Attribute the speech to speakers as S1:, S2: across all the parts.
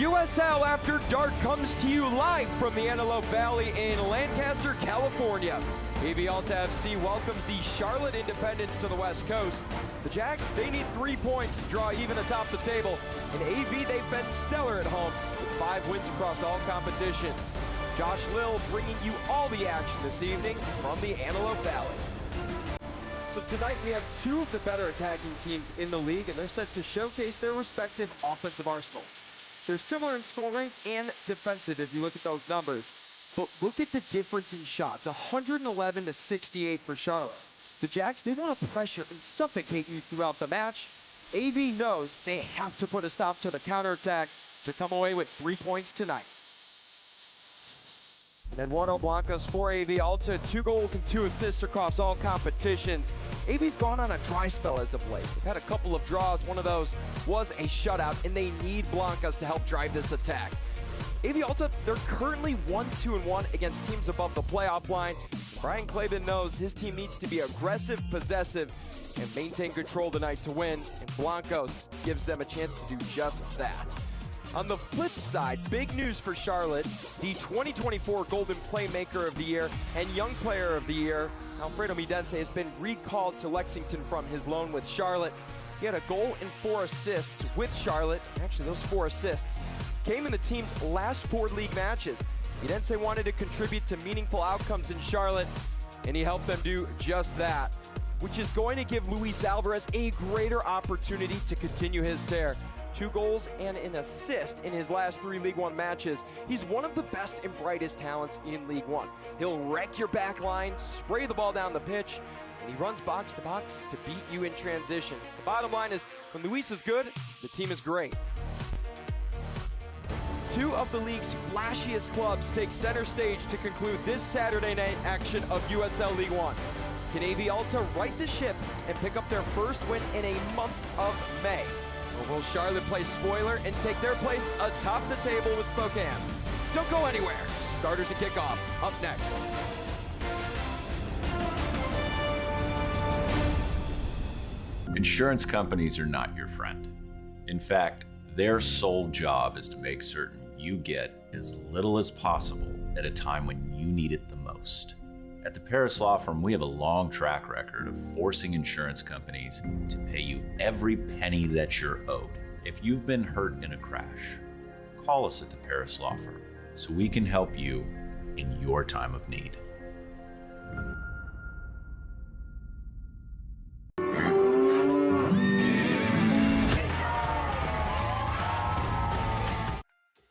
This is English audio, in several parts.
S1: USL After Dark comes to you live from the Antelope Valley in Lancaster, California. AV Alta FC welcomes the Charlotte Independents to the West Coast. The Jacks, they need 3 points to draw even atop the table. In AV, they've been stellar at home with 5 wins across all competitions. Josh Lill bringing you all the action this evening from the Antelope Valley. So tonight we have 2 of the better attacking teams in the league, and they're set to showcase their respective offensive arsenals. They're similar in scoring and defensive if you look at those numbers. But look at the difference in shots, 111 to 68 for Charlotte. The Jacks, they want to pressure and suffocate you throughout the match. AV knows they have to put a stop to the counterattack to come away with 3 points tonight. And Eduardo Blancas for AV Alta, 2 goals and 2 assists across all competitions. AV's gone on a dry spell as of late. They've had a couple of draws. One of those was a shutout, and they need Blancas to help drive this attack. AV Alta, they're currently 1-2-1 against teams above the playoff line. Brian Claben knows his team needs to be aggressive, possessive, and maintain control tonight to win, and Blancos gives them a chance to do just that. On the flip side, big news for Charlotte, the 2024 Golden Playmaker of the Year and Young Player of the Year, Alfredo Midense, has been recalled to Lexington from his loan with Charlotte. He had a goal and 4 assists with Charlotte. Actually, those 4 assists came in the team's last 4 league matches. Midense wanted to contribute to meaningful outcomes in Charlotte, and he helped them do just that, which is going to give Luis Alvarez a greater opportunity to continue his tear. 2 goals and an assist in his last 3 League One matches. He's one of the best and brightest talents in League One. He'll wreck your back line, spray the ball down the pitch, and he runs box to box to beat you in transition. The bottom line is, when Luis is good, the team is great. 2 of the league's flashiest clubs take center stage to conclude this Saturday night action of USL League One. Can AV Alta right the ship and pick up their first win in a month of May? Or will Charlotte play spoiler and take their place atop the table with Spokane? Don't go anywhere. Starters and kickoff up next.
S2: Insurance companies are not your friend. In fact, their sole job is to make certain you get as little as possible at a time when you need it the most. At the Paris Law Firm, we have a long track record of forcing insurance companies to pay you every penny that you're owed. If you've been hurt in a crash, call us at the Paris Law Firm so we can help you in your time of need.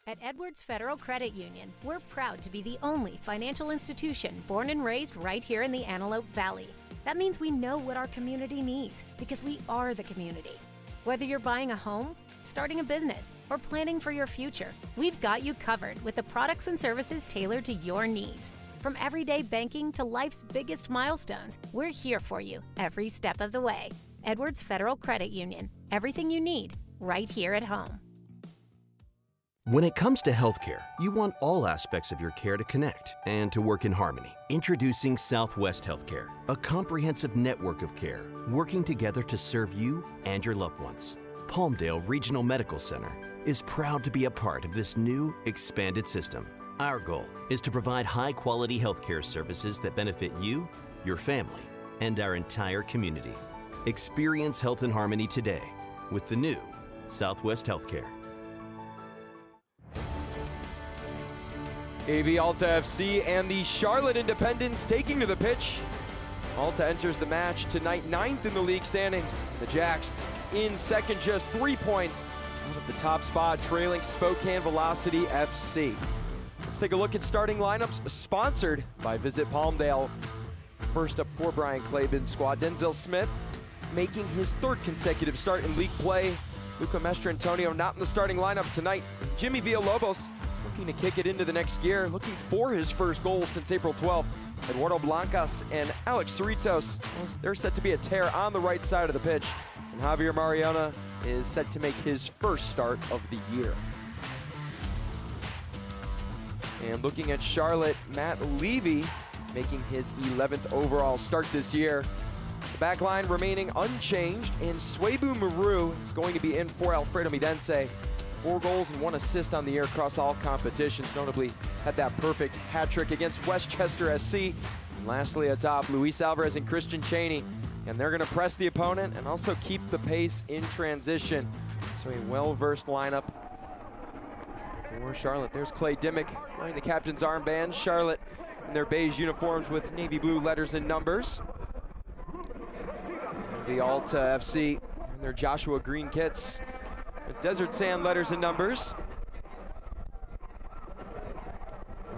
S3: At Edwards Federal Credit Union, we're proud to be the only financial institution born and raised right here in the Antelope Valley. That means we know what our community needs because we are the community. Whether you're buying a home, starting a business, or planning for your future, we've got you covered with the products and services tailored to your needs. From everyday banking to life's biggest milestones, we're here for you every step of the way. Edwards Federal Credit Union, everything you need right here at home.
S4: When it comes to healthcare, you want all aspects of your care to connect and to work in harmony. Introducing Southwest Healthcare, a comprehensive network of care working together to serve you and your loved ones. Palmdale Regional Medical Center is proud to be a part of this new, expanded system. Our goal is to provide high-quality healthcare services that benefit you, your family, and our entire community. Experience health in harmony today with the new Southwest Healthcare.
S1: AV Alta FC and the Charlotte Independents taking to the pitch. Alta enters the match tonight 9th in the league standings. The Jacks in second, just 3 points out of the top spot, trailing Spokane Velocity FC. Let's take a look at starting lineups sponsored by Visit Palmdale. First up for Brian Claben's squad, Denzel Smith making his 3rd consecutive start in league play. Luca Mastrantonio not in the starting lineup tonight. Jimmy Villalobos looking to kick it into the next gear, looking for his first goal since April 12th. Eduardo Blancas and Alex Cerritos, they're set to be a tear on the right side of the pitch. And Javier Mariona is set to make his first start of the year. And looking at Charlotte, Matt Levy making his 11th overall start this year. The back line remaining unchanged, and Swabu Maru is going to be in for Alfredo Midense. 4 goals and 1 assist on the year across all competitions. Notably had that perfect hat trick against Westchester SC. And lastly atop, Luis Alvarez and Christian Cheney. And they're gonna press the opponent and also keep the pace in transition. So a well-versed lineup for Charlotte. There's Clay Dimmick wearing the captain's armband. Charlotte in their beige uniforms with navy blue letters and numbers. The Alta FC in their Joshua green kits with desert sand letters and numbers.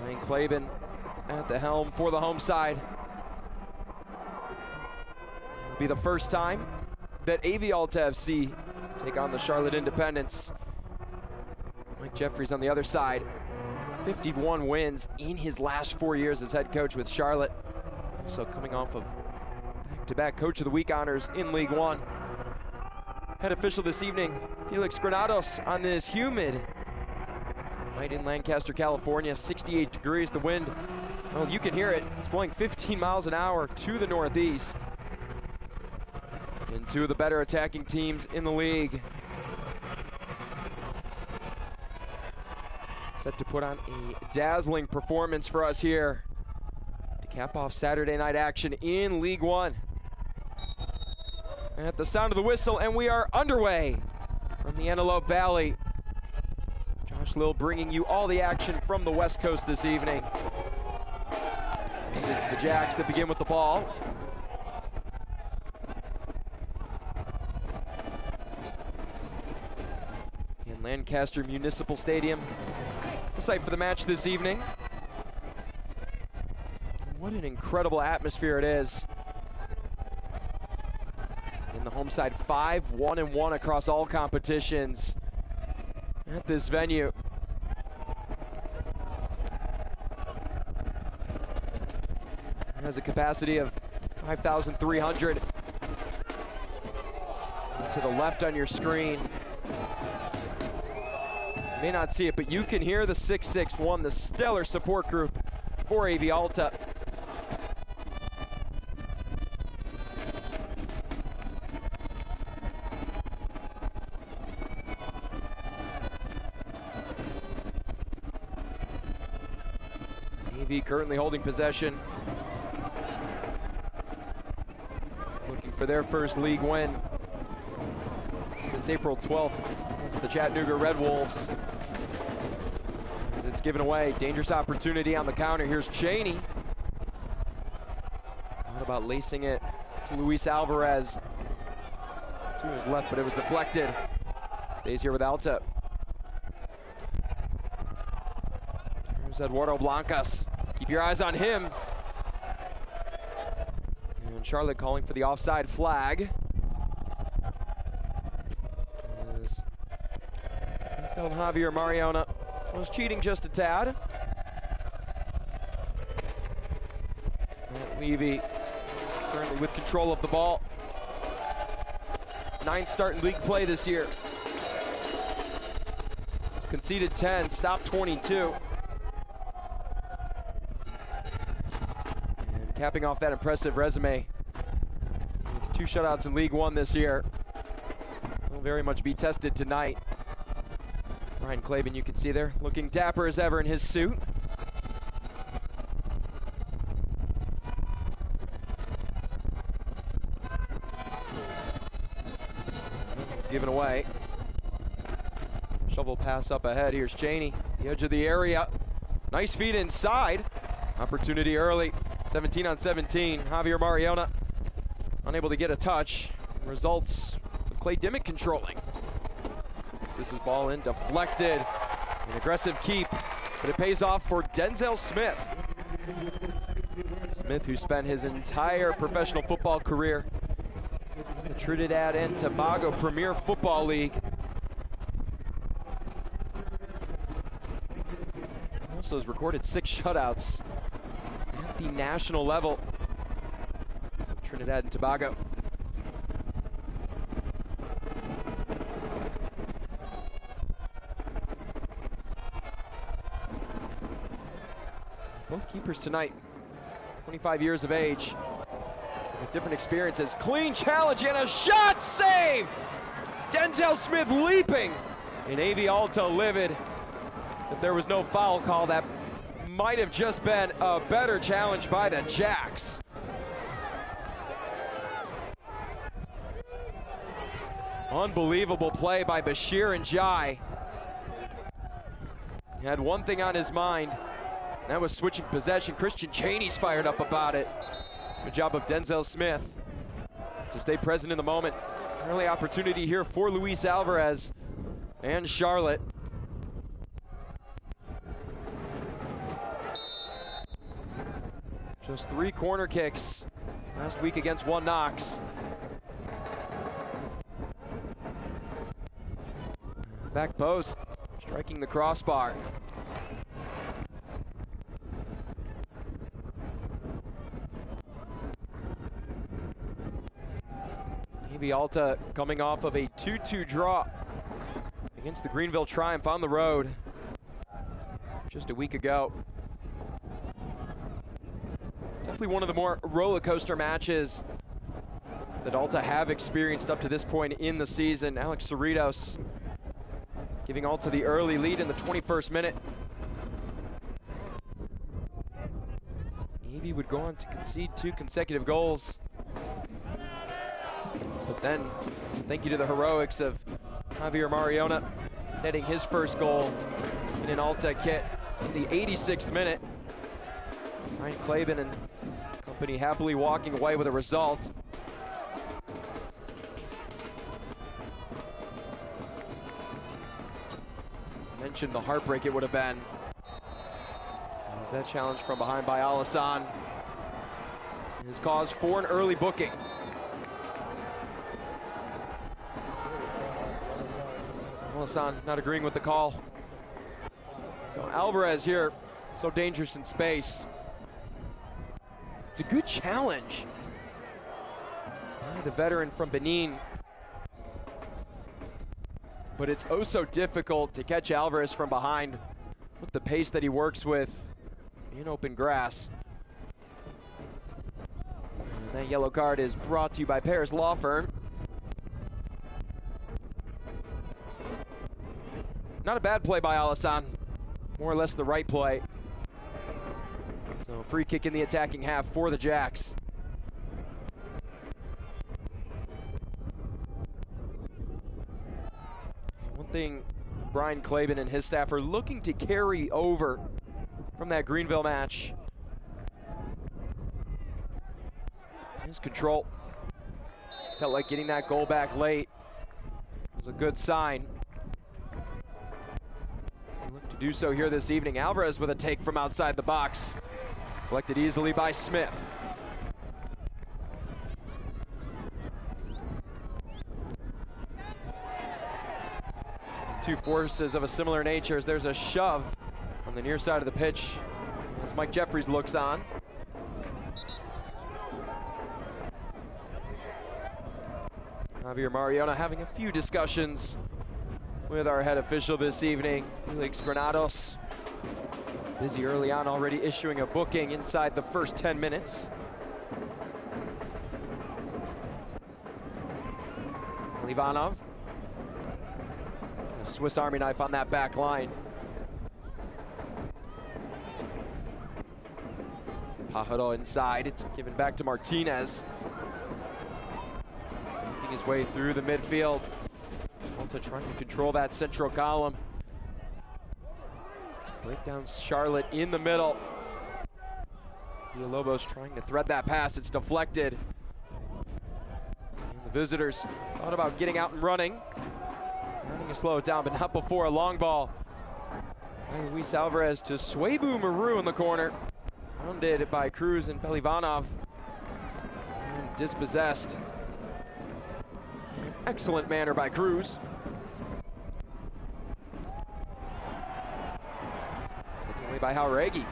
S1: Ryan Klaben at the helm for the home side. It'll be the first time that AV Alta FC take on the Charlotte Independents. Mike Jeffries on the other side. 51 wins in his last 4 years as head coach with Charlotte. Also coming off of back-to-back Coach of the Week honors in League One. Head official this evening, Felix Granados, on this humid night in Lancaster, California. 68 degrees, the wind, well, you can hear it. It's blowing 15 miles an hour to the northeast. And 2 of the better attacking teams in the league. Set to put on a dazzling performance for us here to cap off Saturday night action in League One. At the sound of the whistle, and we are underway from the Antelope Valley. Josh Lill bringing you all the action from the West Coast this evening. It's the Jacks that begin with the ball. In Lancaster Municipal Stadium, the site for the match this evening. What an incredible atmosphere it is. In the home side, 5-1-1 across all competitions at this venue. It has a capacity of 5,300. To the left on your screen. You may not see it, but you can hear the 661, the stellar support group for AV Alta. AV currently holding possession. Looking for their first league win since April 12th. It's the Chattanooga Red Wolves. As it's given away, dangerous opportunity on the counter. Here's Cheney. Thought about lacing it to Luis Alvarez. To his left, but it was deflected. Stays here with Alta. Here's Eduardo Blancas. Keep your eyes on him. And Charlotte calling for the offside flag. As Javier Mariona was cheating just a tad. Matt Levy currently with control of the ball. 9th start in league play this year. He's conceded 10, stopped 22. And capping off that impressive resume with 2 shutouts in League One this year. Will very much be tested tonight. Ryan Klaben, you can see there, looking dapper as ever in his suit. It's given away. Shovel pass up ahead. Here's Cheney, the edge of the area. Nice feed inside. Opportunity early. 17 on 17. Javier Mariona unable to get a touch. Results with Clay Dimmick controlling. This is ball in, deflected. An aggressive keep, but it pays off for Denzel Smith. Smith, who spent his entire professional football career in the Trinidad and Tobago Premier Football League. Also has recorded 6 shutouts at the national level of Trinidad and Tobago. Both keepers tonight, 25 years of age, with different experiences. Clean challenge and a shot, save! Denzel Smith leaping And AV Alta livid that there was no foul call. That might have just been a better challenge by the Jacks. Unbelievable play by Bashir and Jai. He had one thing on his mind. That was switching possession. Christian Cheney's fired up about it. Good job of Denzel Smith to stay present in the moment. Early opportunity here for Luis Alvarez and Charlotte. Just 3 corner kicks last week against 1 Knox. Back post, striking the crossbar. AV Alta coming off of a 2-2 draw against the Greenville Triumph on the road just a week ago. Definitely one of the more roller coaster matches that Alta have experienced up to this point in the season. Alex Cerritos giving Alta the early lead in the 21st minute. AV would go on to concede 2 consecutive goals. But then, thank you to the heroics of Javier Mariona netting his first goal in an Alta kit in the 86th minute. Ryan Klaben and company happily walking away with a result. Mentioned the heartbreak it would have been. There's that challenge from behind by Alassane. His cause for an early booking. Alassane not agreeing with the call. So Alvarez here, so dangerous in space. It's a good challenge by the veteran from Benin. But it's oh so difficult to catch Alvarez from behind with the pace that he works with in open grass. And that yellow card is brought to you by Paris Law Firm. Not a bad play by Alassane, more or less the right play. So free kick in the attacking half for the Jacks. One thing Brian Klaben and his staff are looking to carry over from that Greenville match is control. Felt like getting that goal back late was a good sign. They look to do so here this evening. Alvarez with a take from outside the box. Collected easily by Smith. Two forces of a similar nature as there's a shove on the near side of the pitch as Mike Jeffries looks on. Javier Mariona having a few discussions with our head official this evening, Felix Granados. Busy early on, already issuing a booking inside the first 10 minutes. Livanov. A Swiss Army knife on that back line. Pajaro inside, it's given back to Martinez. Making his way through the midfield. Alta trying to control that central column. Break down Charlotte in the middle. Villalobos trying to thread that pass, it's deflected. And the visitors thought about getting out and running. Having to slow it down, but not before a long ball. by Luis Alvarez to Swabu Maru in the corner. Hounded by Cruz and Pelivanov. And dispossessed. In an excellent manner by Cruz. Taken away by Jauregui.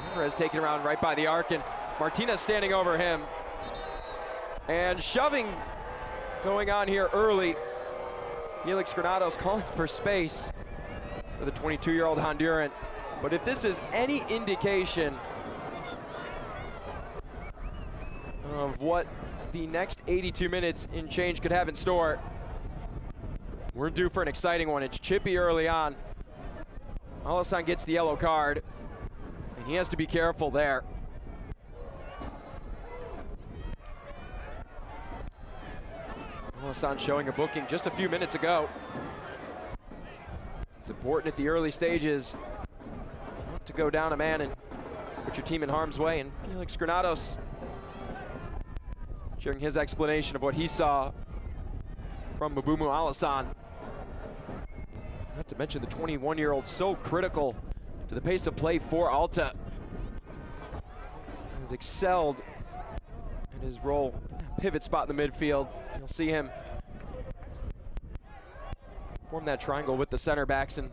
S1: Alvarez taken around right by the arc, and Martinez standing over him. And shoving going on here early. Felix Granados calling for space for the 22-year-old Honduran. But if this is any indication of what the next 82 minutes in change could have in store, We're due for an exciting one. It's chippy early on. Alisson gets the yellow card, and he has to be careful there. Alisson showing a booking just a few minutes ago. It's important at the early stages not to go down a man and put your team in harm's way. And Felix Granados sharing his explanation of what he saw from Mbeumo Alisson. Not to mention the 21-year-old, so critical to the pace of play for Alta. Has excelled in his role, pivot spot in the midfield. You'll see him form that triangle with the center backs and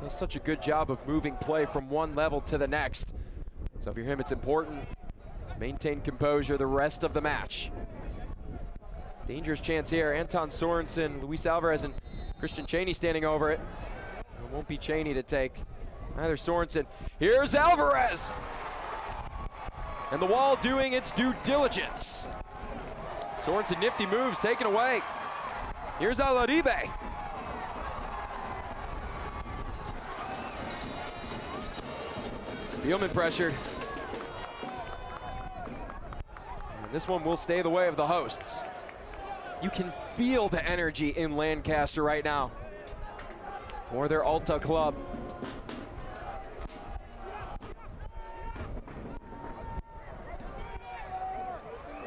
S1: does such a good job of moving play from one level to the next. So if you're him, it's important to maintain composure the rest of the match. Dangerous chance here. Anton Sorensen, Luis Alvarez, and Christian Cheney standing over it. It won't be Cheney to take. Neither Sorensen. Here's Alvarez! And the wall doing its due diligence. Sorensen, nifty moves, taken away. Here's Alaribe. Spielman pressured. And this one will stay the way of the hosts. You can feel the energy in Lancaster right now for their Alta club.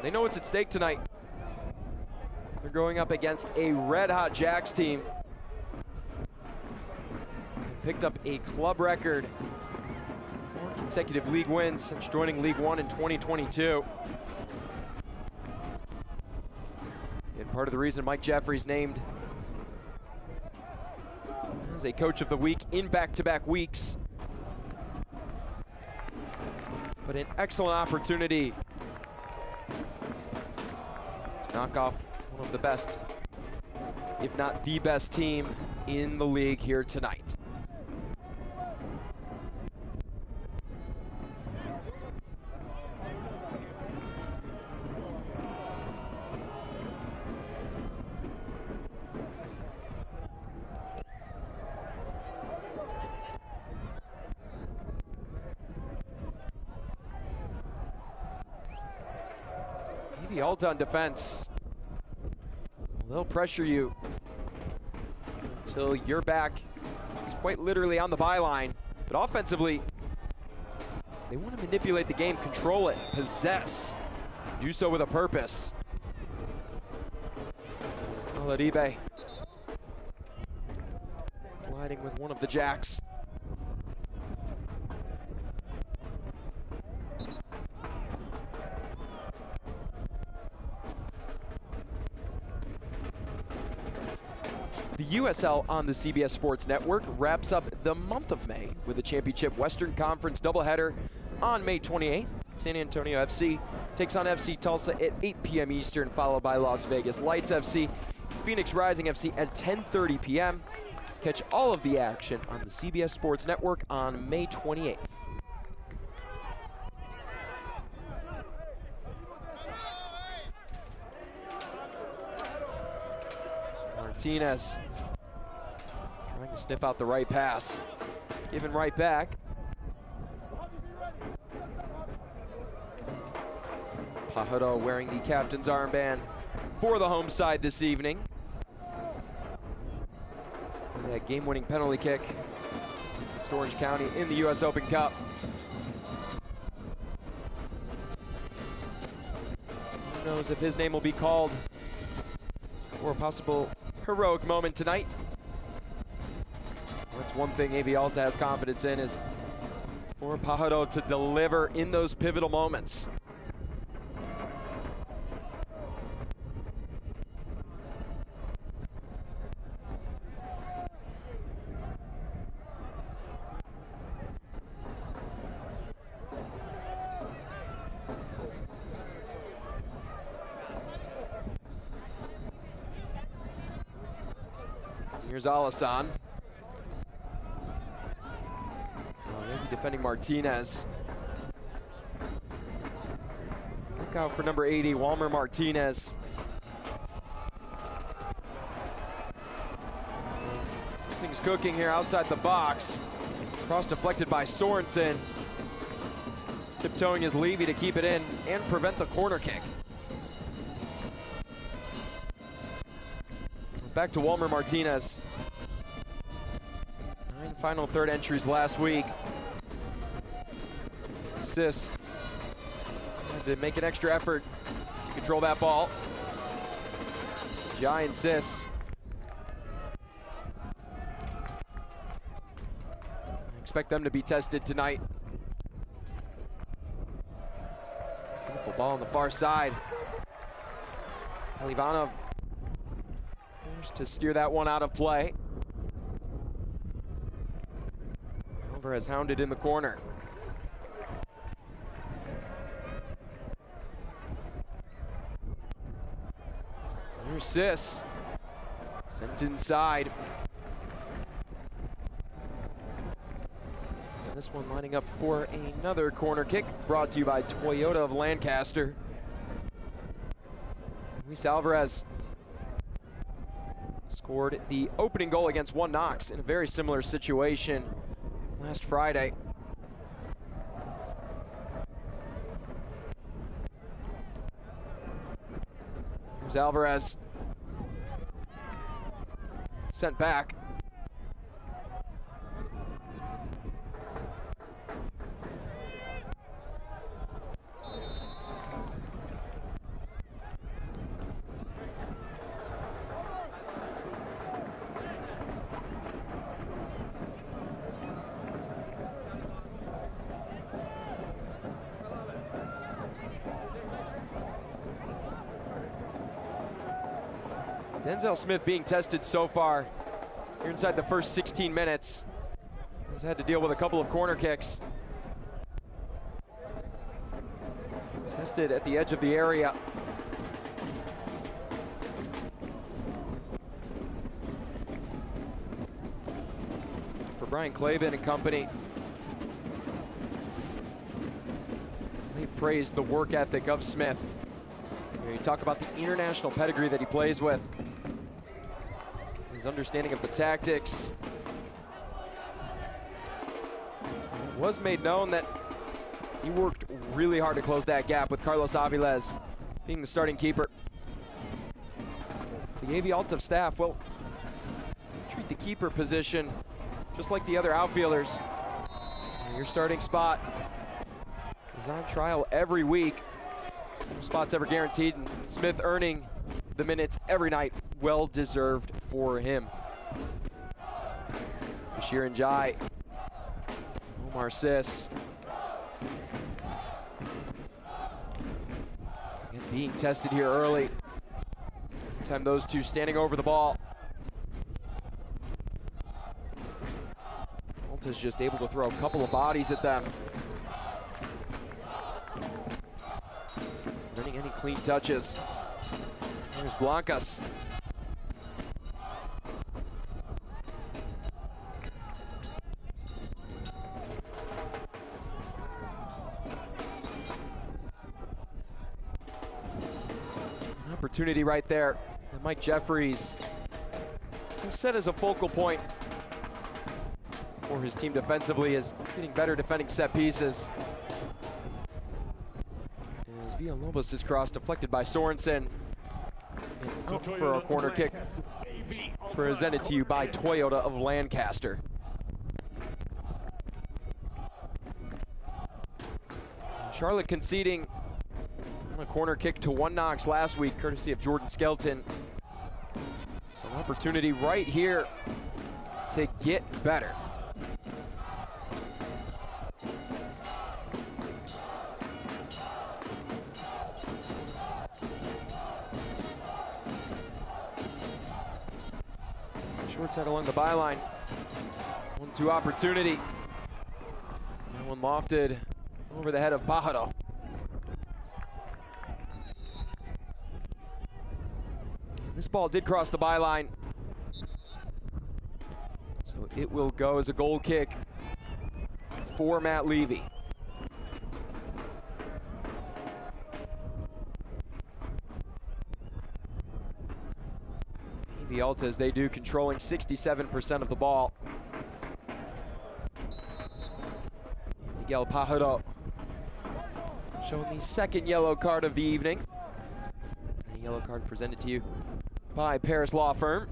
S1: They know what's at stake tonight. They're going up against a red-hot Jacks team. They picked up a club record, 4 consecutive league wins since joining League One in 2022. And part of the reason Mike Jeffries named as a coach of the week in back-to-back weeks. But an excellent opportunity to knock off one of the best, if not the best team in the league here tonight. Maybe Alta on defense. They'll pressure you until your back is quite literally on the byline. But offensively, they want to manipulate the game, control it, possess. Do so with a purpose. Alaribe colliding with one of the Jacks. The USL on the CBS Sports Network wraps up the month of May with a championship Western Conference doubleheader on May 28th. San Antonio FC takes on FC Tulsa at 8 p.m. Eastern, followed by Las Vegas Lights FC, Phoenix Rising FC at 10:30 p.m. Catch all of the action on the CBS Sports Network on May 28th. Martinez trying to sniff out the right pass. Given right back. Pajaro wearing the captain's armband for the home side this evening. And that game-winning penalty kick against Orange County in the U.S. Open Cup. Who knows if his name will be called for a possible heroic moment tonight. That's one thing AV Alta has confidence in, is for Pajaro to deliver in those pivotal moments. Here's Alisson. Maybe defending Martinez. Look out for number 80, Walmer Martinez. Something's cooking here outside the box. Cross deflected by Sorensen. Tiptoeing is Levy to keep it in and prevent the corner kick. Back to Walmer Martinez. 9 final third entries last week. Sis had to make an extra effort to control that ball. Jai and Sis. I expect them to be tested tonight. Beautiful ball on the far side. Livanov forced to steer that one out of play. Alvarez hounded in the corner. Here's Sis. Sent inside. And this one lining up for another corner kick, brought to you by Toyota of Lancaster. Luis Alvarez scored the opening goal against One Knox in a very similar situation last Friday. Here's Alvarez. Sent back. Denzel Smith being tested so far here inside the first 16 minutes. He's had to deal with a couple of corner kicks. Tested at the edge of the area. For Brian Claben and company. They praised the work ethic of Smith. You talk about the international pedigree that he plays with. His understanding of the tactics. It was made known that he worked really hard to close that gap with Carlos Aviles being the starting keeper. The AV Alta staff, well, treat the keeper position just like the other outfielders. Your starting spot is on trial every week. No spots ever guaranteed, and Smith earning the minutes every night. Well deserved for him. Bashir and Jai. Omar Sis. Again, being tested here early. Time those two standing over the ball. Alta's just able to throw a couple of bodies at them. Running any clean touches. There's Blancas. An opportunity right there. And Mike Jeffries is set as a focal point for his team defensively, is getting better defending set pieces. As Villalobos' cross deflected by Sorensen. And up for a corner kick, presented to you by Toyota of Lancaster. Charlotte conceding on a corner kick to One Knox last week, courtesy of Jordan Skelton. So an opportunity right here to get better. Short side along the byline. 1-2 opportunity. That one lofted over the head of Pajaro. This ball did cross the byline. So it will go as a goal kick for Matt Levy. The Alta, as they do, controlling 67% of the ball. Miguel Pajaro showing the second yellow card of the evening. The yellow card presented to you by Paris Law Firm.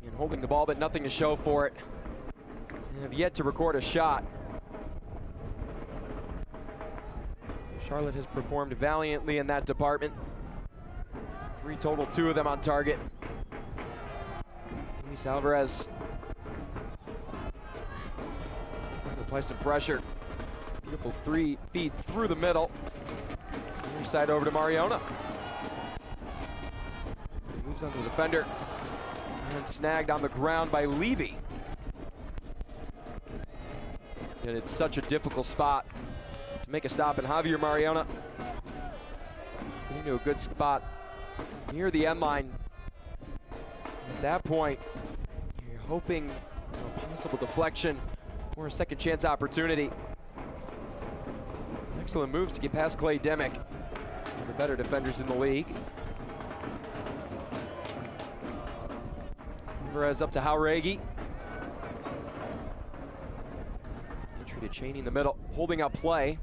S1: And holding the ball, but nothing to show for it. They have yet to record a shot. Charlotte has performed valiantly in that department. 3 total, 2 of them on target. Luis Alvarez trying to apply some pressure. Beautiful 3 feet through the middle. Near side over to Mariona. He moves on to the defender. And snagged on the ground by Levy. And it's such a difficult spot to make a stop, and Javier Mariona getting to a good spot near the end line. At that point, you're hoping for a possible deflection or a second chance opportunity. Excellent moves to get past Clay Demick, one of the better defenders in the league. Alvarez up to Jauregui. Entry to Cheney in the middle, holding up play.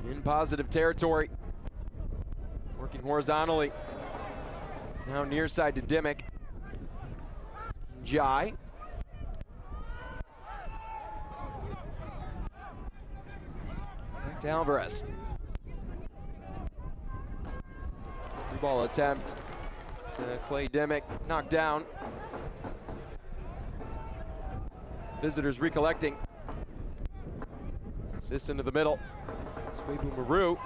S1: In positive territory. Working horizontally. Now near side to Dimick. Jai. Back to Alvarez. 3-ball attempt to Clay Dimick. Knocked down. Visitors recollecting. Assists into the middle. Swebu Maru.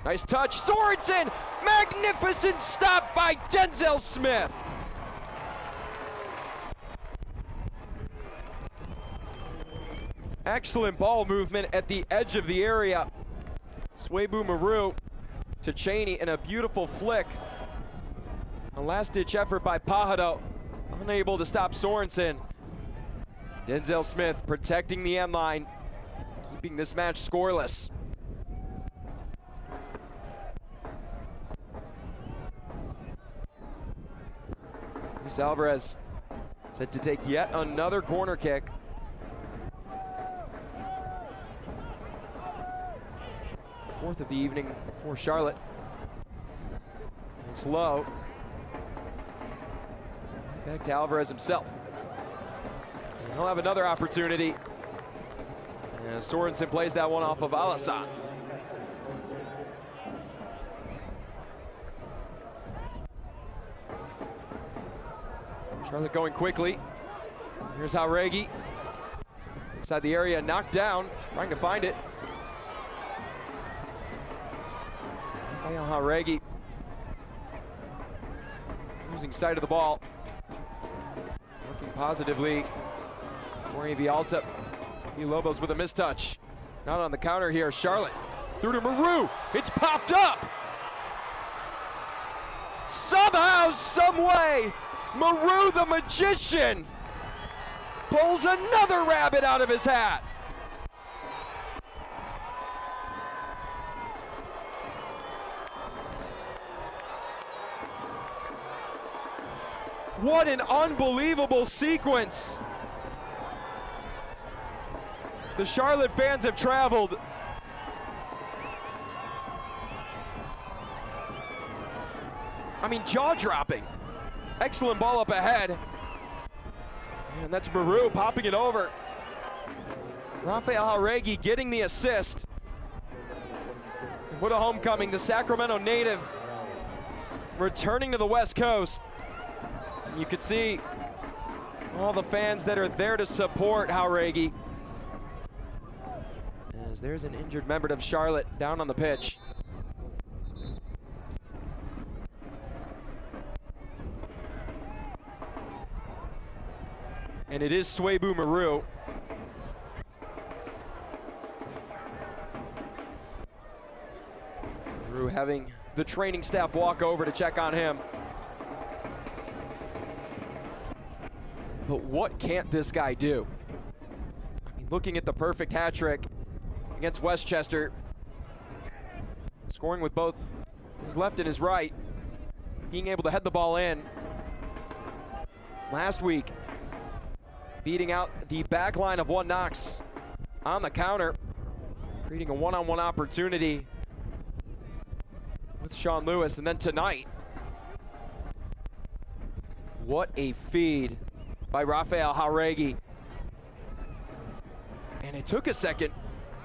S1: Nice touch. Sorensen! Magnificent stop by Denzel Smith. Excellent ball movement at the edge of the area. Swebu Maru to Cheney in a beautiful flick. A last-ditch effort by Pajaro. Unable to stop Sorensen. Denzel Smith protecting the end line, keeping this match scoreless. Luis Alvarez set to take yet another corner kick. Fourth of the evening for Charlotte. It's low. Back to Alvarez himself. And he'll have another opportunity. And Sorensen plays that one off of Alassane. Charlotte going quickly. Here's Jauregui. Inside the area, knocked down, trying to find it. Rafael Jauregui losing sight of the ball. Working positively for AV Alta. Villalobos with a mistouch. Not on the counter here. Charlotte through to Maru. It's popped up. Somehow, some way, Maru the magician pulls another rabbit out of his hat. What an unbelievable sequence. The Charlotte fans have traveled. I mean, jaw-dropping. Excellent ball up ahead. And that's Maru popping it over. Rafael Jauregui getting the assist. What a homecoming, the Sacramento native returning to the West Coast. And you could see all the fans that are there to support Jauregui. As there's an injured member of Charlotte down on the pitch. And it is Swebu Maru. Maru having the training staff walk over to check on him. But what can't this guy do? I mean, looking at the perfect hat trick against Westchester, scoring with both his left and his right, being able to head the ball in. Last week, beating out the back line of One Knox on the counter, creating a one-on-one opportunity with Sean Lewis. And then tonight, what a feed by Rafael Jauregui. And it took a second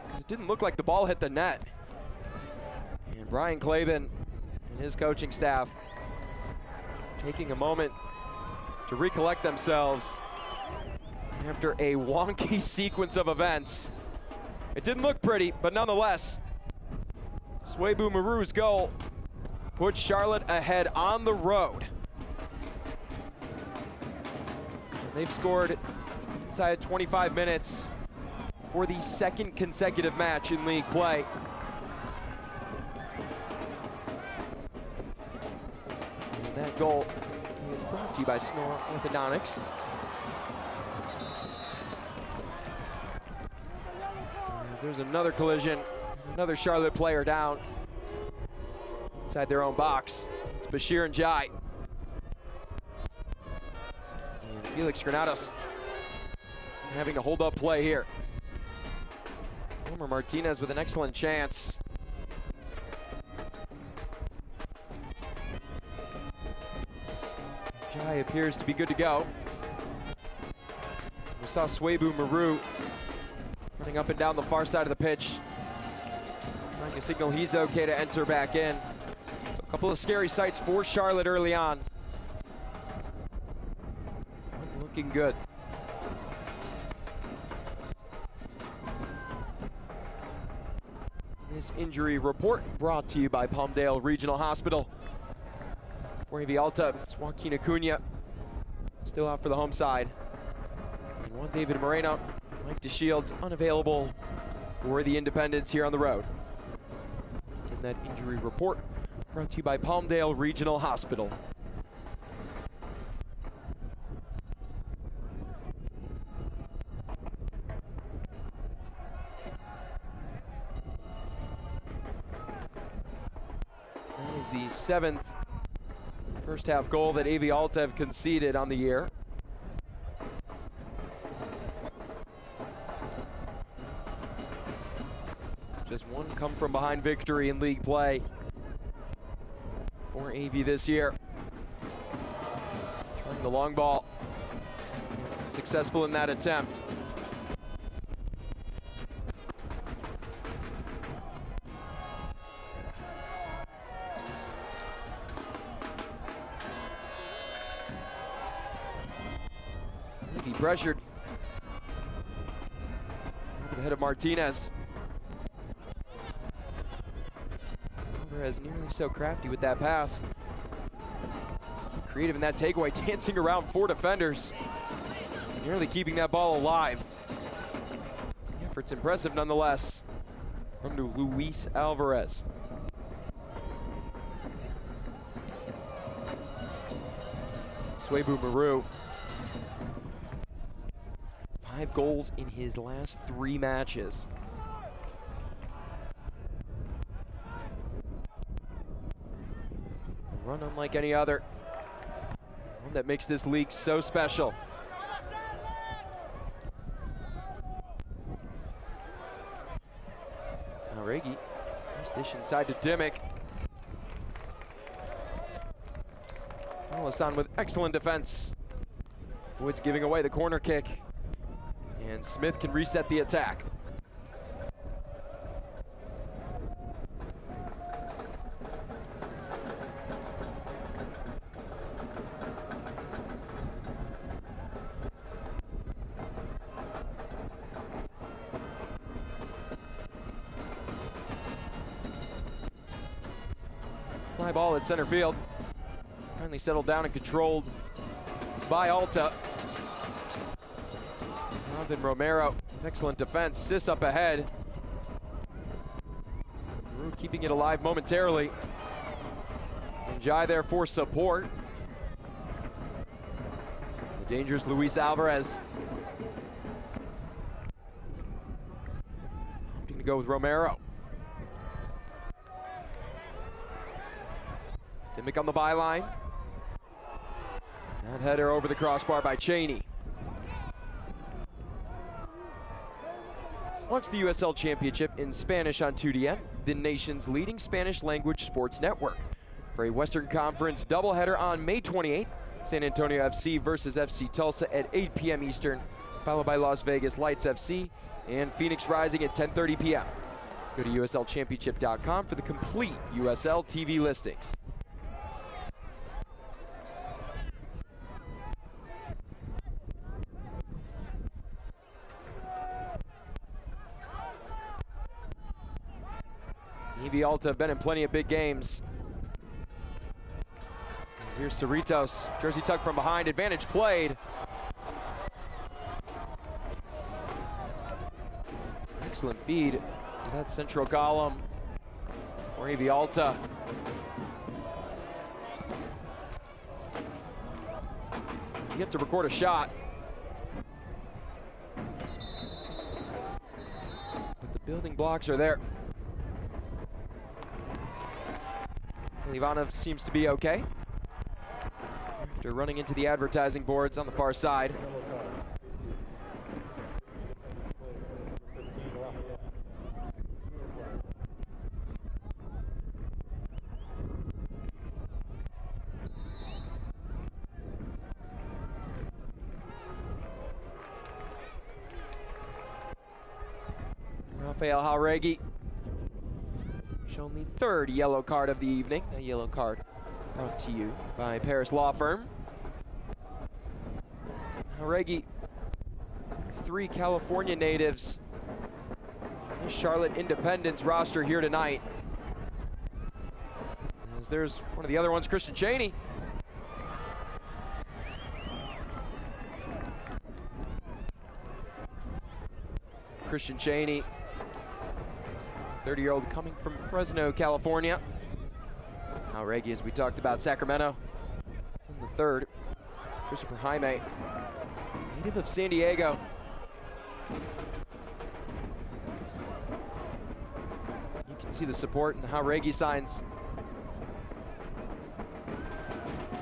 S1: because it didn't look like the ball hit the net. And Brian Klaben and his coaching staff taking a moment to recollect themselves after a wonky sequence of events. It didn't look pretty, but nonetheless, Swebu Maru's goal puts Charlotte ahead on the road. They've scored inside 25 minutes for the second consecutive match in league play. And that goal is brought to you by Snore Orthodontics. As there's another collision, another Charlotte player down inside their own box. It's Bashir and Jai. And Felix Granados having to hold up play here. Homer Martinez with an excellent chance. Jai appears to be good to go. We saw Swebu Maru running up and down the far side of the pitch, trying to signal he's okay to enter back in. So a couple of scary sights for Charlotte early on. Looking good. This injury report brought to you by Palmdale Regional Hospital. For AV Alta, it's Joaquin Acuna, still out for the home side. And Juan David Moreno, Mike DeShields unavailable for the Independents here on the road. And that injury report brought to you by Palmdale Regional Hospital. That is the 7th first half goal that AV Alta have conceded on the year. Just one come from behind victory in league play for AV this year. Trying the long ball. Successful in that attempt. He pressured over the head of Martinez. Alvarez nearly so crafty with that pass. Creative in that takeaway, dancing around 4 defenders. Nearly keeping that ball alive. The effort's impressive nonetheless from Luis Alvarez. Swebu Maru. 5 goals in his last 3 matches. A run unlike any other. One that makes this league so special. Jauregui, nice dish inside to Dimmick. Alasan with excellent defense. Avoids giving away the corner kick. And Smith can reset the attack. Fly ball at center field. Finally settled down and controlled by Alta. Then Romero, excellent defense. Sis up ahead. Peru keeping it alive momentarily. And Jai there for support. The dangerous Luis Alvarez. Opting to go with Romero. Dimmick on the byline. That header over the crossbar by Cheney. Watch the USL Championship in Spanish on 2DN, the nation's leading Spanish language sports network. For a Western Conference doubleheader on May 28th, San Antonio FC versus FC Tulsa at 8 p.m. Eastern, followed by Las Vegas Lights FC and Phoenix Rising at 10:30 p.m. Go to uslchampionship.com for the complete USL TV listings. Alta have been in plenty of big games. Here's Cerritos, jersey tugged from behind, advantage played. Excellent feed to that central column for Alta. You get to record a shot. But the building blocks are there. Ivanov seems to be okay after running into the advertising boards on the far side. Rafael Jauregui shown the third yellow card of the evening. A yellow card brought to you by Paris Law Firm. Jauregui, 3 California natives. The Charlotte Independence roster here tonight. As there's one of the other ones, Christian Cheney. Christian Cheney, 30-year-old coming from Fresno, California. Jauregui, as we talked about, Sacramento. And the third, Christopher Jaime, native of San Diego. You can see the support in the Jauregui signs.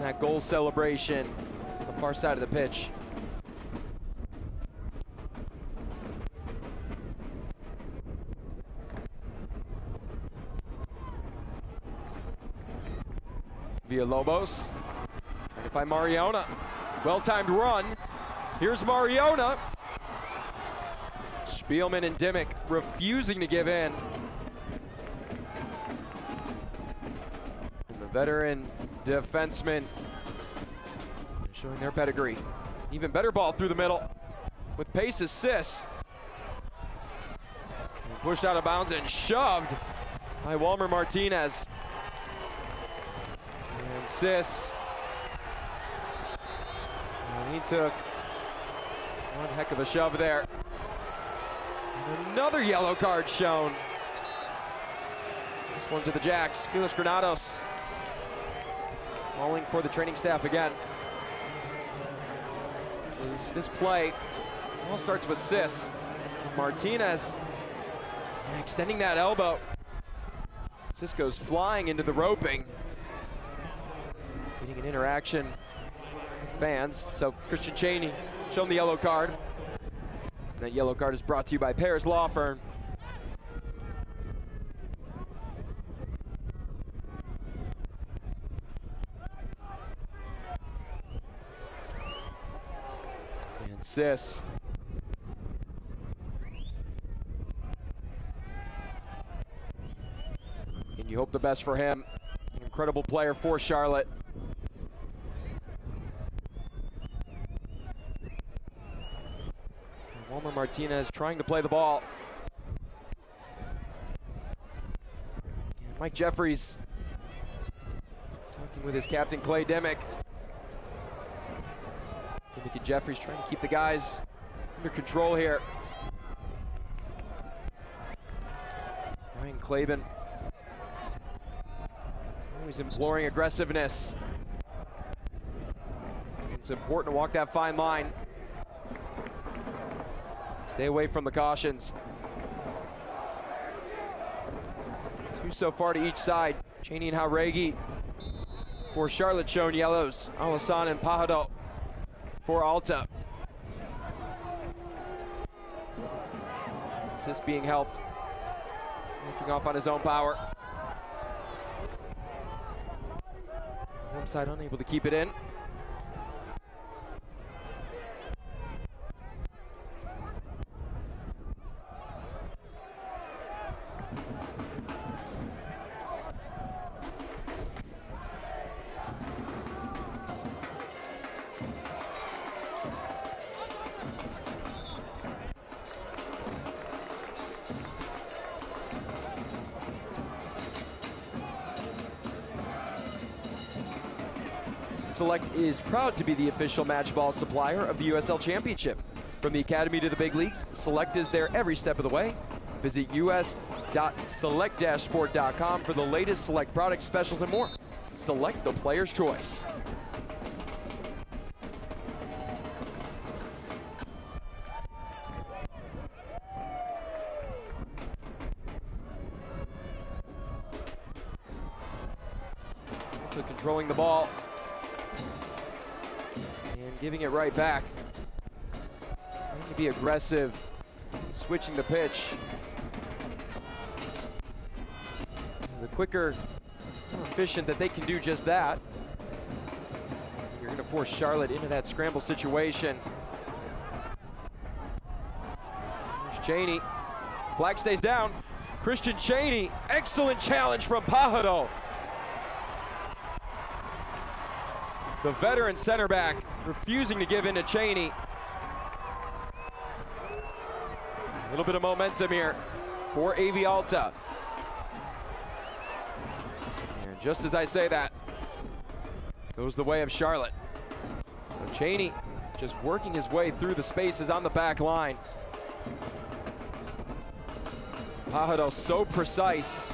S1: That goal celebration on the far side of the pitch. Villalobos trying to find Mariona. Well-timed run. Here's Mariona. Spielman and Dimmick refusing to give in. And the veteran defenseman showing their pedigree. Even better ball through the middle with pace assist. Pushed out of bounds and shoved by Walmer Martinez. And Sis, he took one heck of a shove there. And another yellow card shown. This one to the Jacks, Felix Granados. Calling for the training staff again. This play all starts with Sis. Martinez extending that elbow. Sis goes flying into the roping. Getting an interaction with fans. So Christian Cheney shown the yellow card. And that yellow card is brought to you by Paris Law Firm. And Sis. And you hope the best for him. An incredible player for Charlotte. Walmer Martinez trying to play the ball. And Mike Jeffries talking with his captain Clay Dimmick. Dimmick and Jeffries trying to keep the guys under control here. Ryan Klaben. He's imploring aggressiveness. It's important to walk that fine line. Stay away from the cautions. 2 so far to each side. Cheney and Hauregi for Charlotte shown yellows. Alassane and Pajado for Alta. Assist being helped. Looking off on his own power. Home side unable to keep it in. Select is proud to be the official match ball supplier of the USL Championship. From the Academy to the big leagues, Select is there every step of the way. Visit us.select-sport.com for the latest Select product specials and more. Select, the player's choice. Alta controlling the ball. Giving it right back. Trying to be aggressive, switching the pitch. The quicker, more efficient that they can do just that. You're going to force Charlotte into that scramble situation. There's Cheney. Flag stays down. Christian Cheney, excellent challenge from Pajado. The veteran center back refusing to give in to Cheney. A little bit of momentum here for AV Alta. And just as I say that, goes the way of Charlotte. So Cheney just working his way through the spaces on the back line. Pajado so precise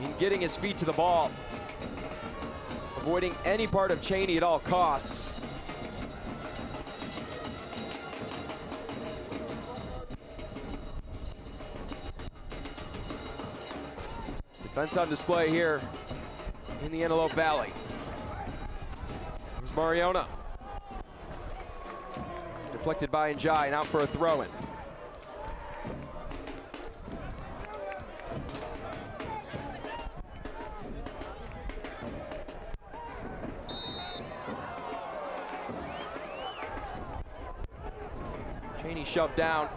S1: in getting his feet to the ball, avoiding any part of Cheney at all costs. Defense on display here in the Antelope Valley. Here's Mariona. Deflected by Njai and out for a throw-in. Cheney shoved down.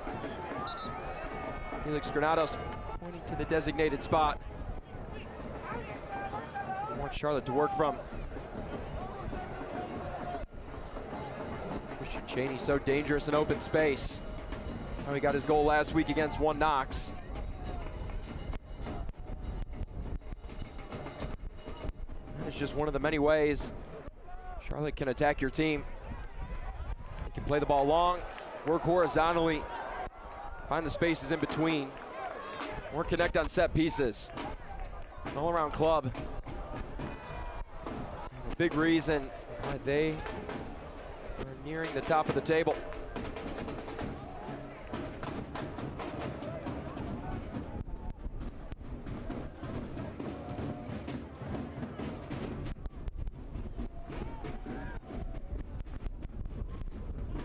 S1: Felix Granados pointing to the designated spot. He wants Charlotte to work from. Christian Cheney so dangerous in open space. That's how he got his goal last week against One Knox. That is just one of the many ways Charlotte can attack your team. They can play the ball long, work horizontally, find the spaces in between, or connect on set pieces. An all-around club. And a big reason why they are nearing the top of the table.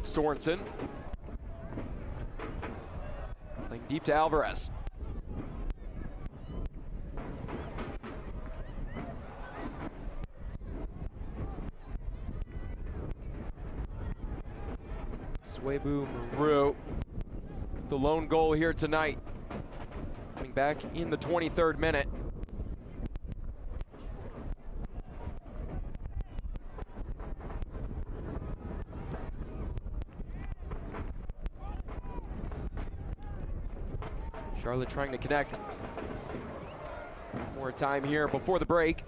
S1: Sorensen. Playing deep to Alvarez. Swebu Maru, the lone goal here tonight. Coming back in the 23rd minute. Charlotte trying to connect. More time here before the break.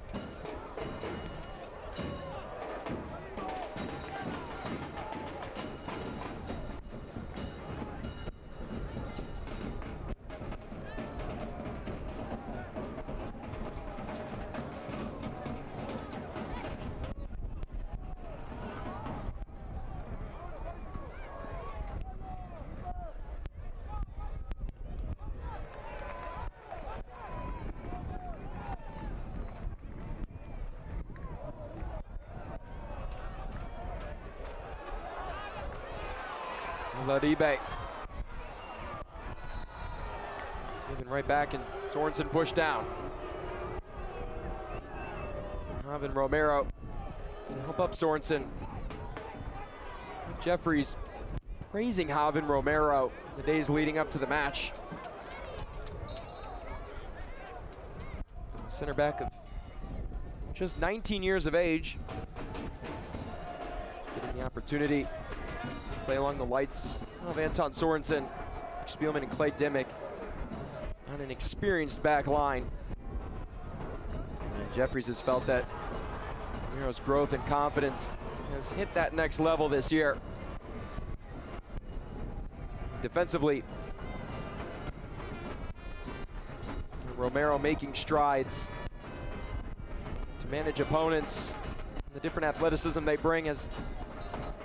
S1: Ladibe. Giving right back, and Sorensen pushed down. Javier Romero to help up Sorensen. Jeffries praising Javier Romero the days leading up to the match. Center back of just 19 years of age, getting the opportunity to play along the lights of Anton Sorensen, Spielman, and Clay Dimmick on an experienced back line. And Jeffries has felt that Romero's growth and confidence has hit that next level this year. Defensively, Romero making strides to manage opponents, and the different athleticism they bring, as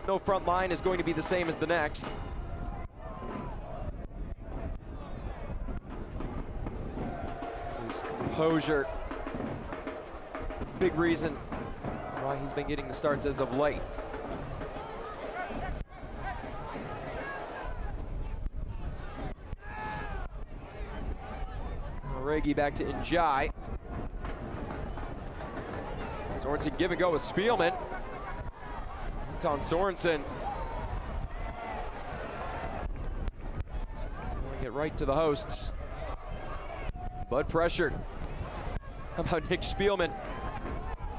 S1: no front line is going to be the same as the next. His composure, a big reason why he's been getting the starts as of late. Regi back to Njai. Sorensen give and go with Spielman. Anton Sorensen. Get right to the hosts. Bud pressured. How about Nick Spielman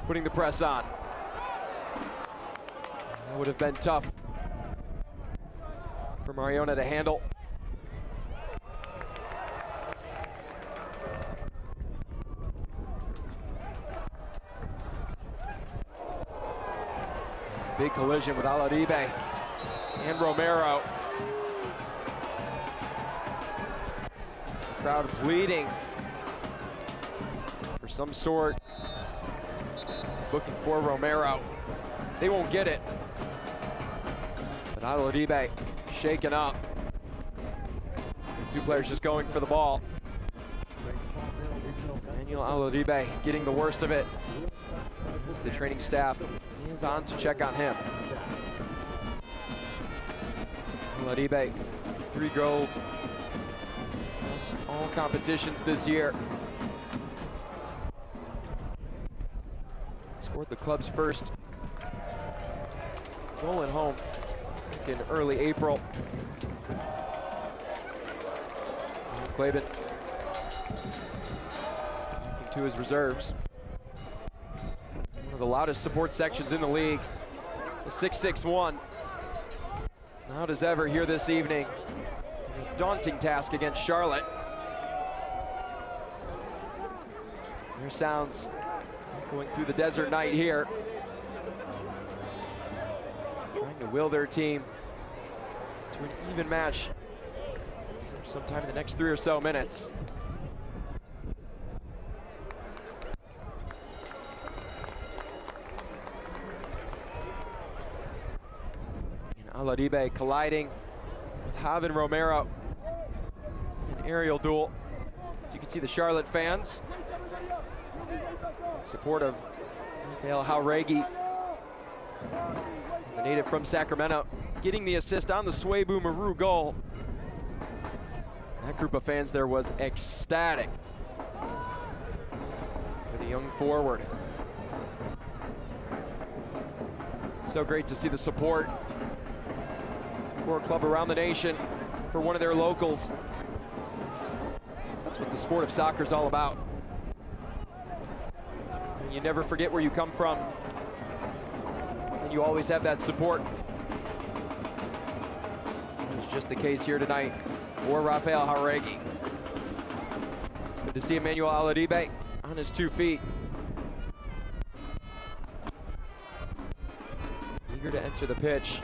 S1: putting the press on? That would have been tough for Mariona to handle. Big collision with Alaribe and Romero. Crowd bleeding for some sort, looking for Romero. They won't get it. But Alaribe shaken up. Two players just going for the ball. Manuel Alaribe getting the worst of it. As the training staff is on to check on him. Alaribe, 3 goals across all competitions this year. Scored the club's first goal at home in early April. Klaben looking to his reserves. One of the loudest support sections in the league, the 661. Loud as ever here this evening. A daunting task against Charlotte. Their sounds going through the desert night here. Trying to will their team to an even match sometime in the next 3 or so minutes. Alaribe colliding with Javier Romero in an aerial duel. As you can see, the Charlotte fans in support of Rafael Jauregui, the native from Sacramento, getting the assist on the Suebu Maru goal. That group of fans there was ecstatic for the young forward. So great to see the support for a club around the nation, for one of their locals. That's what the sport of soccer is all about. And you never forget where you come from, and you always have that support. It's just the case here tonight for Rafael Jauregui. It's good to see Emmanuel Alaribe on his 2 feet. Eager to enter the pitch.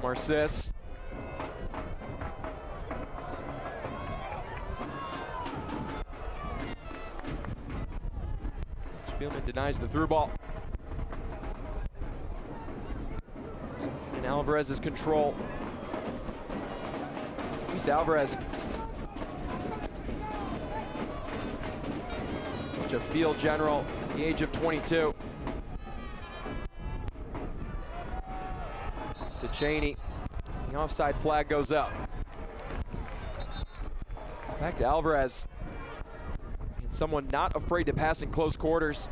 S1: Marcis. Spielman denies the through ball. In Alvarez's control. Luis Alvarez much a field general at the age of 22. To Cheney. The offside flag goes up. Back to Alvarez. And someone not afraid to pass in close quarters.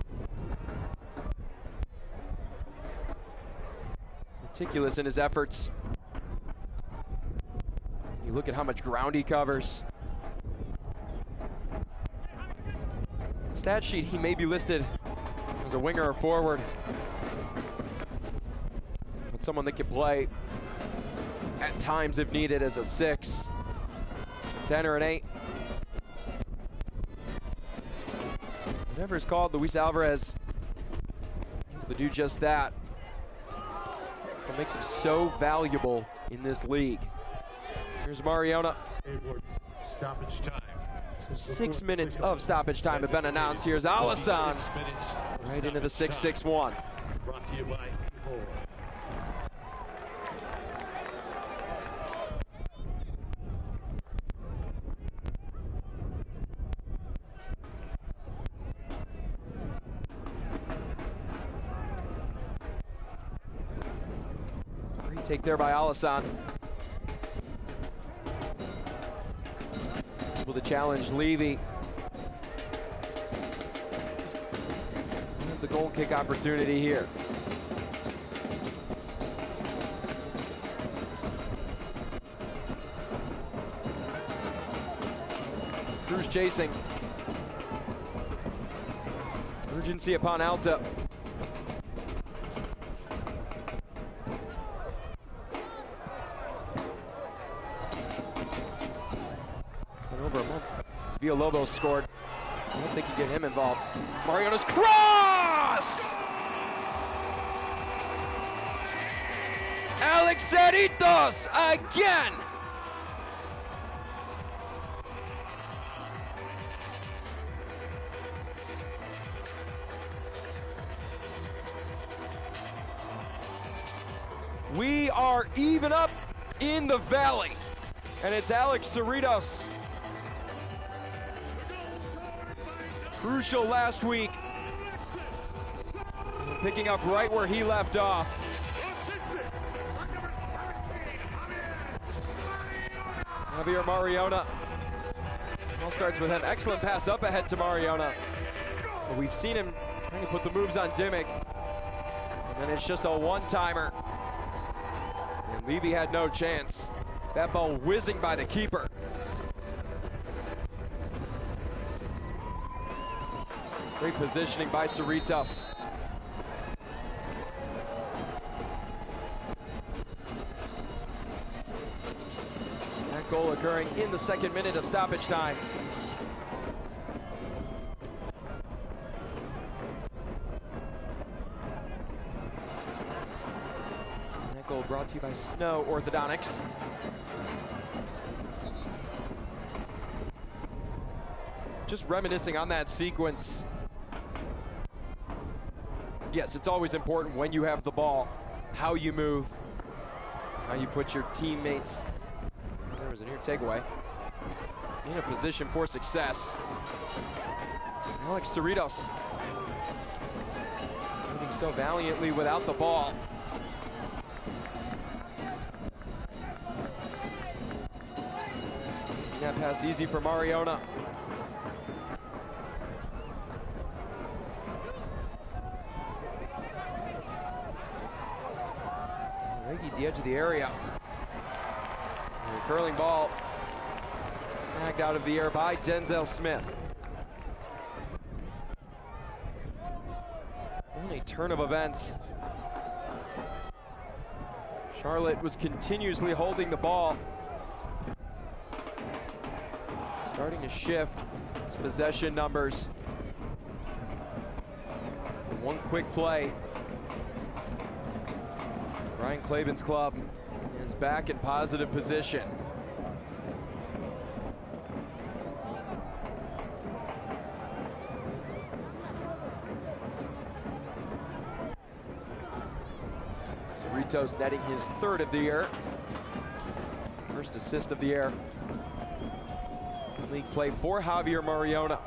S1: Meticulous in his efforts. You look at how much ground he covers. Stat sheet, he may be listed as a winger or forward. But someone that can play at times if needed as a 6, 10 or an 8. Whatever is called, Luis Alvarez able to do just that. What makes him so valuable in this league. Here's Mariona.
S5: Stoppage time.
S1: So 6 minutes of stoppage time have been announced. Here's Alisson right into the 6-6-1.
S5: Brought to you by Evil.
S1: Great take there by Alisson. Able to challenge Levy. The goal kick opportunity here. Cruz chasing. Urgency upon Alta. Over a month since Villalobos scored. I don't think you get him involved. Mariona's cross! Alex Cerritos again! We are even up in the valley, and it's Alex Cerritos. Crucial last week, picking up right where he left off. Javier Mariona. It all starts with him. Excellent pass up ahead to Mariona. But we've seen him trying to put the moves on Dimmick. And then it's just a one-timer. And Levy had no chance. That ball whizzing by the keeper. Great positioning by Cerritos. That goal occurring in the 2nd minute of stoppage time. And that goal brought to you by Snow Orthodontics. Just reminiscing on that sequence. Yes, it's always important when you have the ball, how you move, how you put your teammates, there was a near takeaway, in a position for success. Alex Cerritos moving so valiantly without the ball. Making that pass easy for Mariona. The edge of the area. And a curling ball snagged out of the air by Denzel Smith. On a turn of events. Charlotte was continuously holding the ball. Starting to shift his possession numbers. And one quick play. Brian Claben's club is back in positive position. Cerritos netting his 3rd of the year. First assist of the year. League play for Javier Mariona.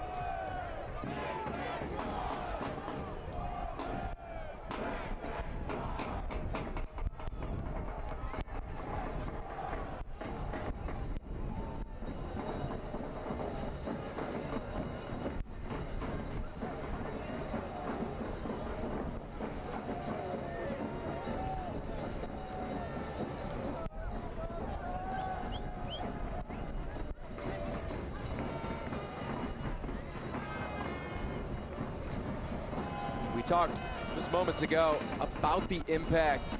S1: We talked just moments ago about the impact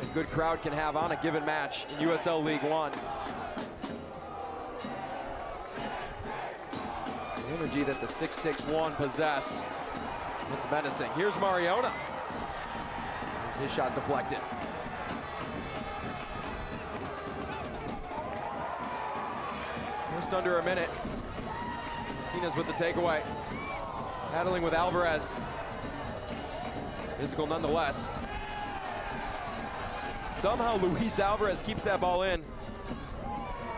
S1: a good crowd can have on a given match in USL League One. The energy that the 6-6-1 possess, it's menacing. Here's Mariona. Here's his shot deflected. Just under a minute. Martinez with the takeaway. Battling with Alvarez. Physical nonetheless. Somehow Luis Alvarez keeps that ball in.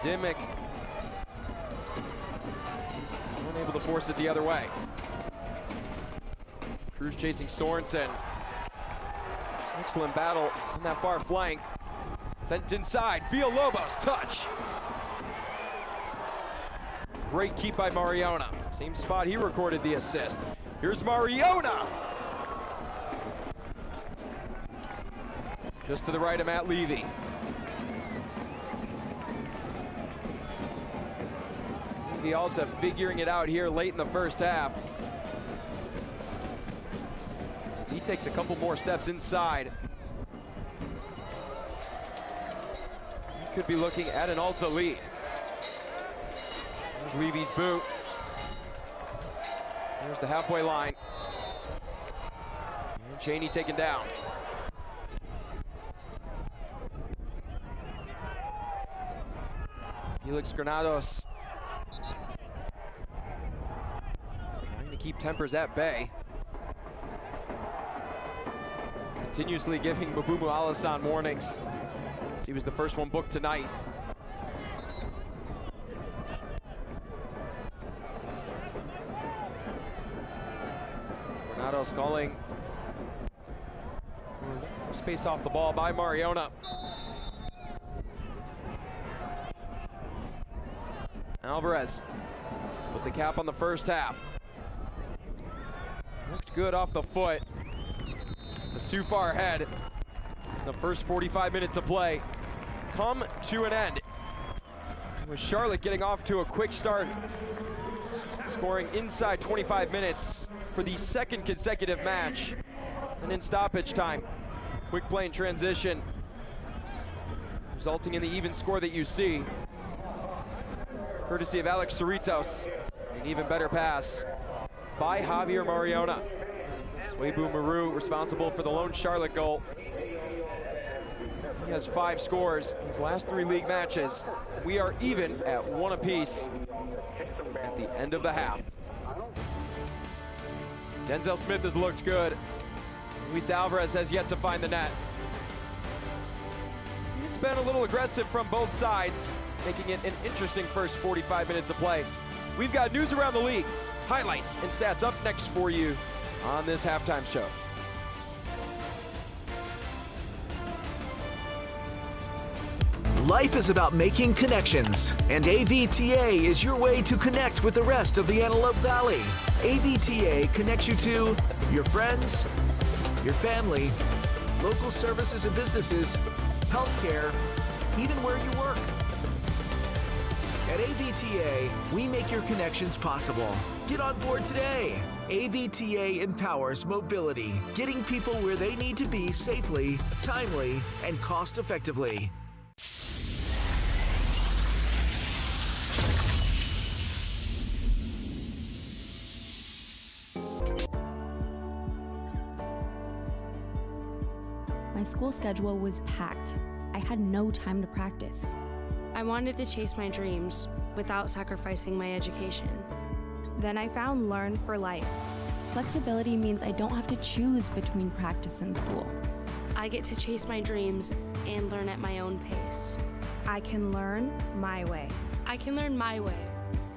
S1: Dimmick unable to force it the other way. Cruz chasing Sorensen. Excellent battle on that far flank. Sent inside, Villalobos, touch. Great keep by Mariona. Same spot he recorded the assist. Here's Mariona. Just to the right of Matt Levy. The Alta figuring it out here late in the first half. He takes a couple more steps inside. He could be looking at an Alta lead. There's Levy's boot. There's the halfway line. And Cheney taken down. Felix Granados trying to keep tempers at bay. Continuously giving Mabumu Alassane warnings. He was the first one booked tonight. Granados calling for space off the ball by Mariona. Alvarez put the cap on the first half. Looked good off the foot, but too far ahead. The first 45 minutes of play come to an end, with Charlotte getting off to a quick start, scoring inside 25 minutes for the second consecutive match, and in stoppage time. Quick play in transition, resulting in the even score that you see, courtesy of Alex Cerritos. An even better pass by Javier Mariona. Swabu Maru responsible for the lone Charlotte goal. He has 5 scores in his last 3 league matches. We are even at 1 apiece at the end of the half. Denzel Smith has looked good. Luis Alvarez has yet to find the net. It's been a little aggressive from both sides, making it an interesting first 45 minutes of play. We've got news around the league, highlights, and stats up next for you on this halftime show.
S6: Life is about making connections, and AVTA is your way to connect with the rest of the Antelope Valley. AVTA connects you to your friends, your family, local services and businesses, healthcare, even where you work. At AVTA, we make your connections possible. Get on board today. AVTA empowers mobility, getting people where they need to be safely, timely, and cost-effectively.
S7: My school schedule was packed. I had no time to practice.
S8: I wanted to chase my dreams without sacrificing my education.
S9: Then I found Learn for Life.
S7: Flexibility means I don't have to choose between practice and school.
S8: I get to chase my dreams and learn at my own pace.
S9: I can learn my way.
S8: I can learn my way.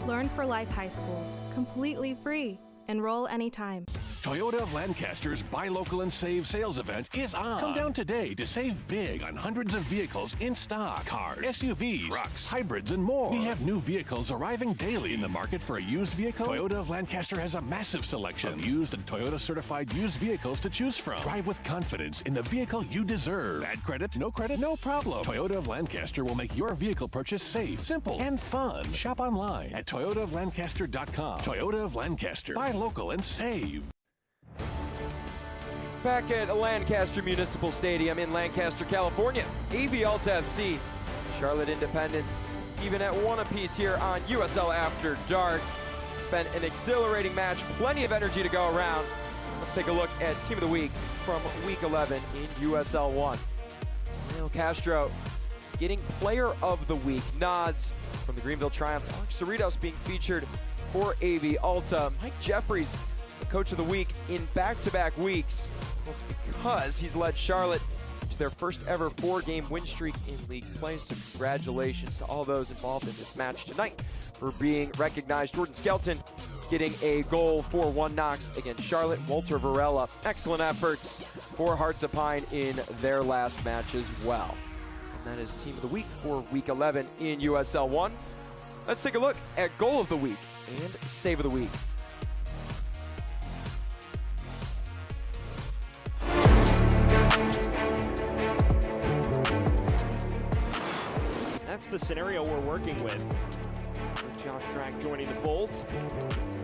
S9: Learn for Life High Schools, completely free. Enroll anytime.
S10: Toyota of Lancaster's Buy Local and Save sales event is on. Come down today to save big on hundreds of vehicles in stock. Cars, SUVs, trucks, hybrids, and more. We have new vehicles arriving daily. In the market for a used vehicle? Toyota of Lancaster has a massive selection of used and Toyota certified used vehicles to choose from. Drive with confidence in the vehicle you deserve. Bad credit, no problem. Toyota of Lancaster will make your vehicle purchase safe, simple, and fun. Shop online at toyotaoflancaster.com. Toyota of Lancaster. Buy local and save.
S1: Back at Lancaster Municipal Stadium in Lancaster, California, AV Alta FC, Charlotte Independence, even at one apiece here on USL After Dark. It's been an exhilarating match, plenty of energy to go around. Let's take a look at Team of the Week from Week 11 in USL 1. Samuel Castro getting Player of the Week nods from the Greenville Triumph. Alex Cerritos being featured for AV Alta. Mike Jeffries, the Coach of the Week in back-to-back weeks. Well, it's because he's led Charlotte to their first ever 4-game win streak in league play. So congratulations to all those involved in this match tonight for being recognized. Jordan Skelton getting a goal for One Knox against Charlotte. Walter Varela, excellent efforts for Hearts of Pine in their last match as well. And that is Team of the Week for Week 11 in USL 1. Let's take a look at Goal of the Week and Save of the Week.
S11: That's the scenario we're working with.
S1: Josh Drag joining the fold.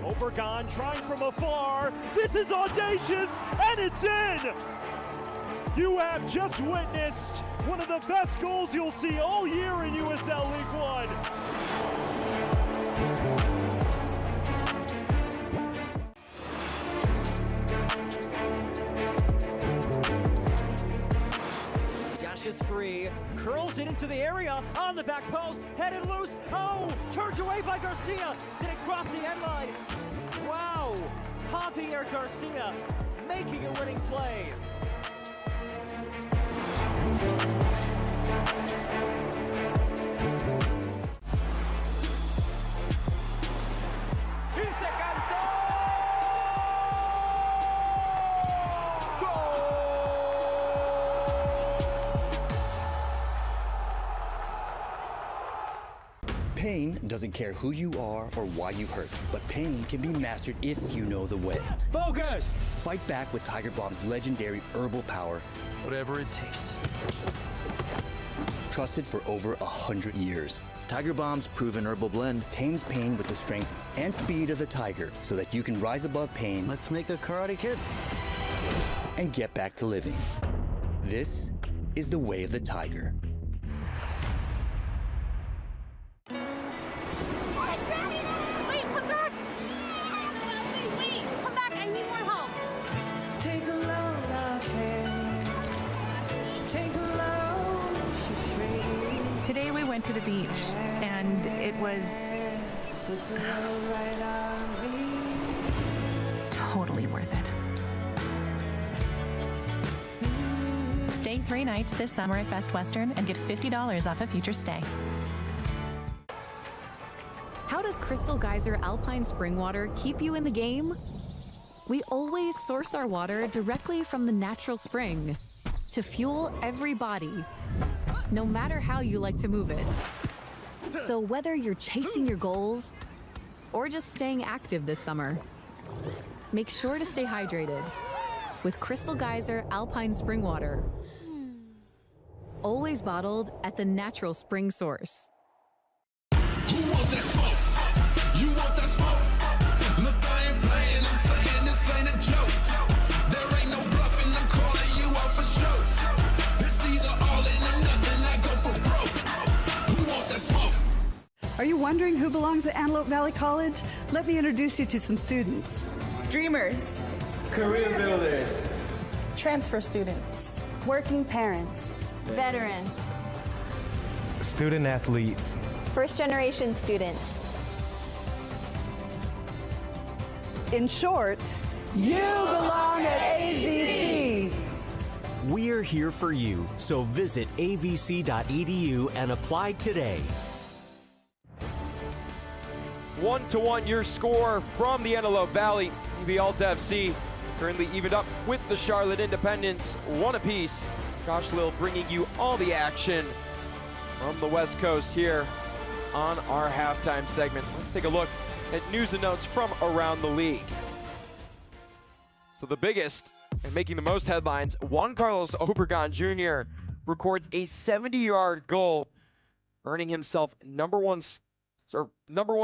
S11: Obregon trying from afar. This is audacious, and it's in! You have just witnessed one of the best goals you'll see all year in USL League One. Is free, curls it into the area, on the back post, headed loose, oh, turned away by Garcia, did it cross the end line? Wow, Javier Garcia making a winning play. Y se cantó!
S12: Pain doesn't care who you are or why you hurt, but pain can be mastered if you know the way.
S11: Focus!
S12: Fight back with Tiger Balm's legendary herbal power.
S13: Whatever it takes.
S12: Trusted for over 100 years. Tiger Balm's proven herbal blend tames pain with the strength and speed of the tiger so that you can rise above pain.
S13: Let's make a Karate Kid.
S12: And get back to living. This is the way of the tiger.
S14: Today we went to the beach, and it was totally worth it. Stay 3 nights this summer at Best Western and get $50 off a future stay.
S15: How does Crystal Geyser Alpine Spring Water keep you in the game? We always source our water directly from the natural spring to fuel every body, no matter how you like to move it. So whether you're chasing your goals or just staying active this summer, make sure to stay hydrated with Crystal Geyser Alpine Spring Water. Always bottled at the natural spring source.
S16: Who wants that smoke? You want that smoke? Look, I ain't playing, I'm saying this ain't a joke. There ain't no bluffing, I'm calling you out for show. It's either all in or nothing, I go for broke. Who wants that smoke?
S17: Are you wondering who belongs at Antelope Valley College? Let me introduce you to some students. Dreamers.
S18: Career builders.
S17: Transfer students.
S19: Working parents. Veterans.
S18: Student athletes.
S19: First-generation students.
S17: In short, you belong at AVC.
S20: We're here for you, so visit avc.edu and apply today.
S1: 1-1 your score from the Antelope Valley. AV Alta FC currently evened up with the Charlotte Independents, 1 apiece. Josh Lill bringing you all the action from the West Coast here on our halftime segment. Let's take a look at news and notes from around the league. So the biggest and making the most headlines, Juan Carlos Obregon Jr. records a 70-yard goal, earning himself number one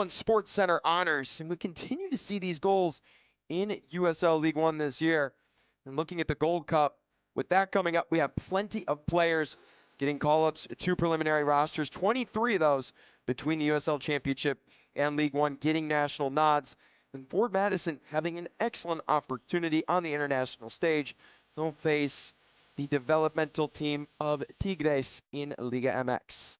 S1: Sports Center honors. And we continue to see these goals in USL League One this year. And looking at the Gold Cup, with that coming up, we have plenty of players getting call-ups to preliminary rosters, 23 of those between the USL Championship and League One getting national nods. And Ford Madison having an excellent opportunity on the international stage. They'll face the developmental team of Tigres in Liga MX.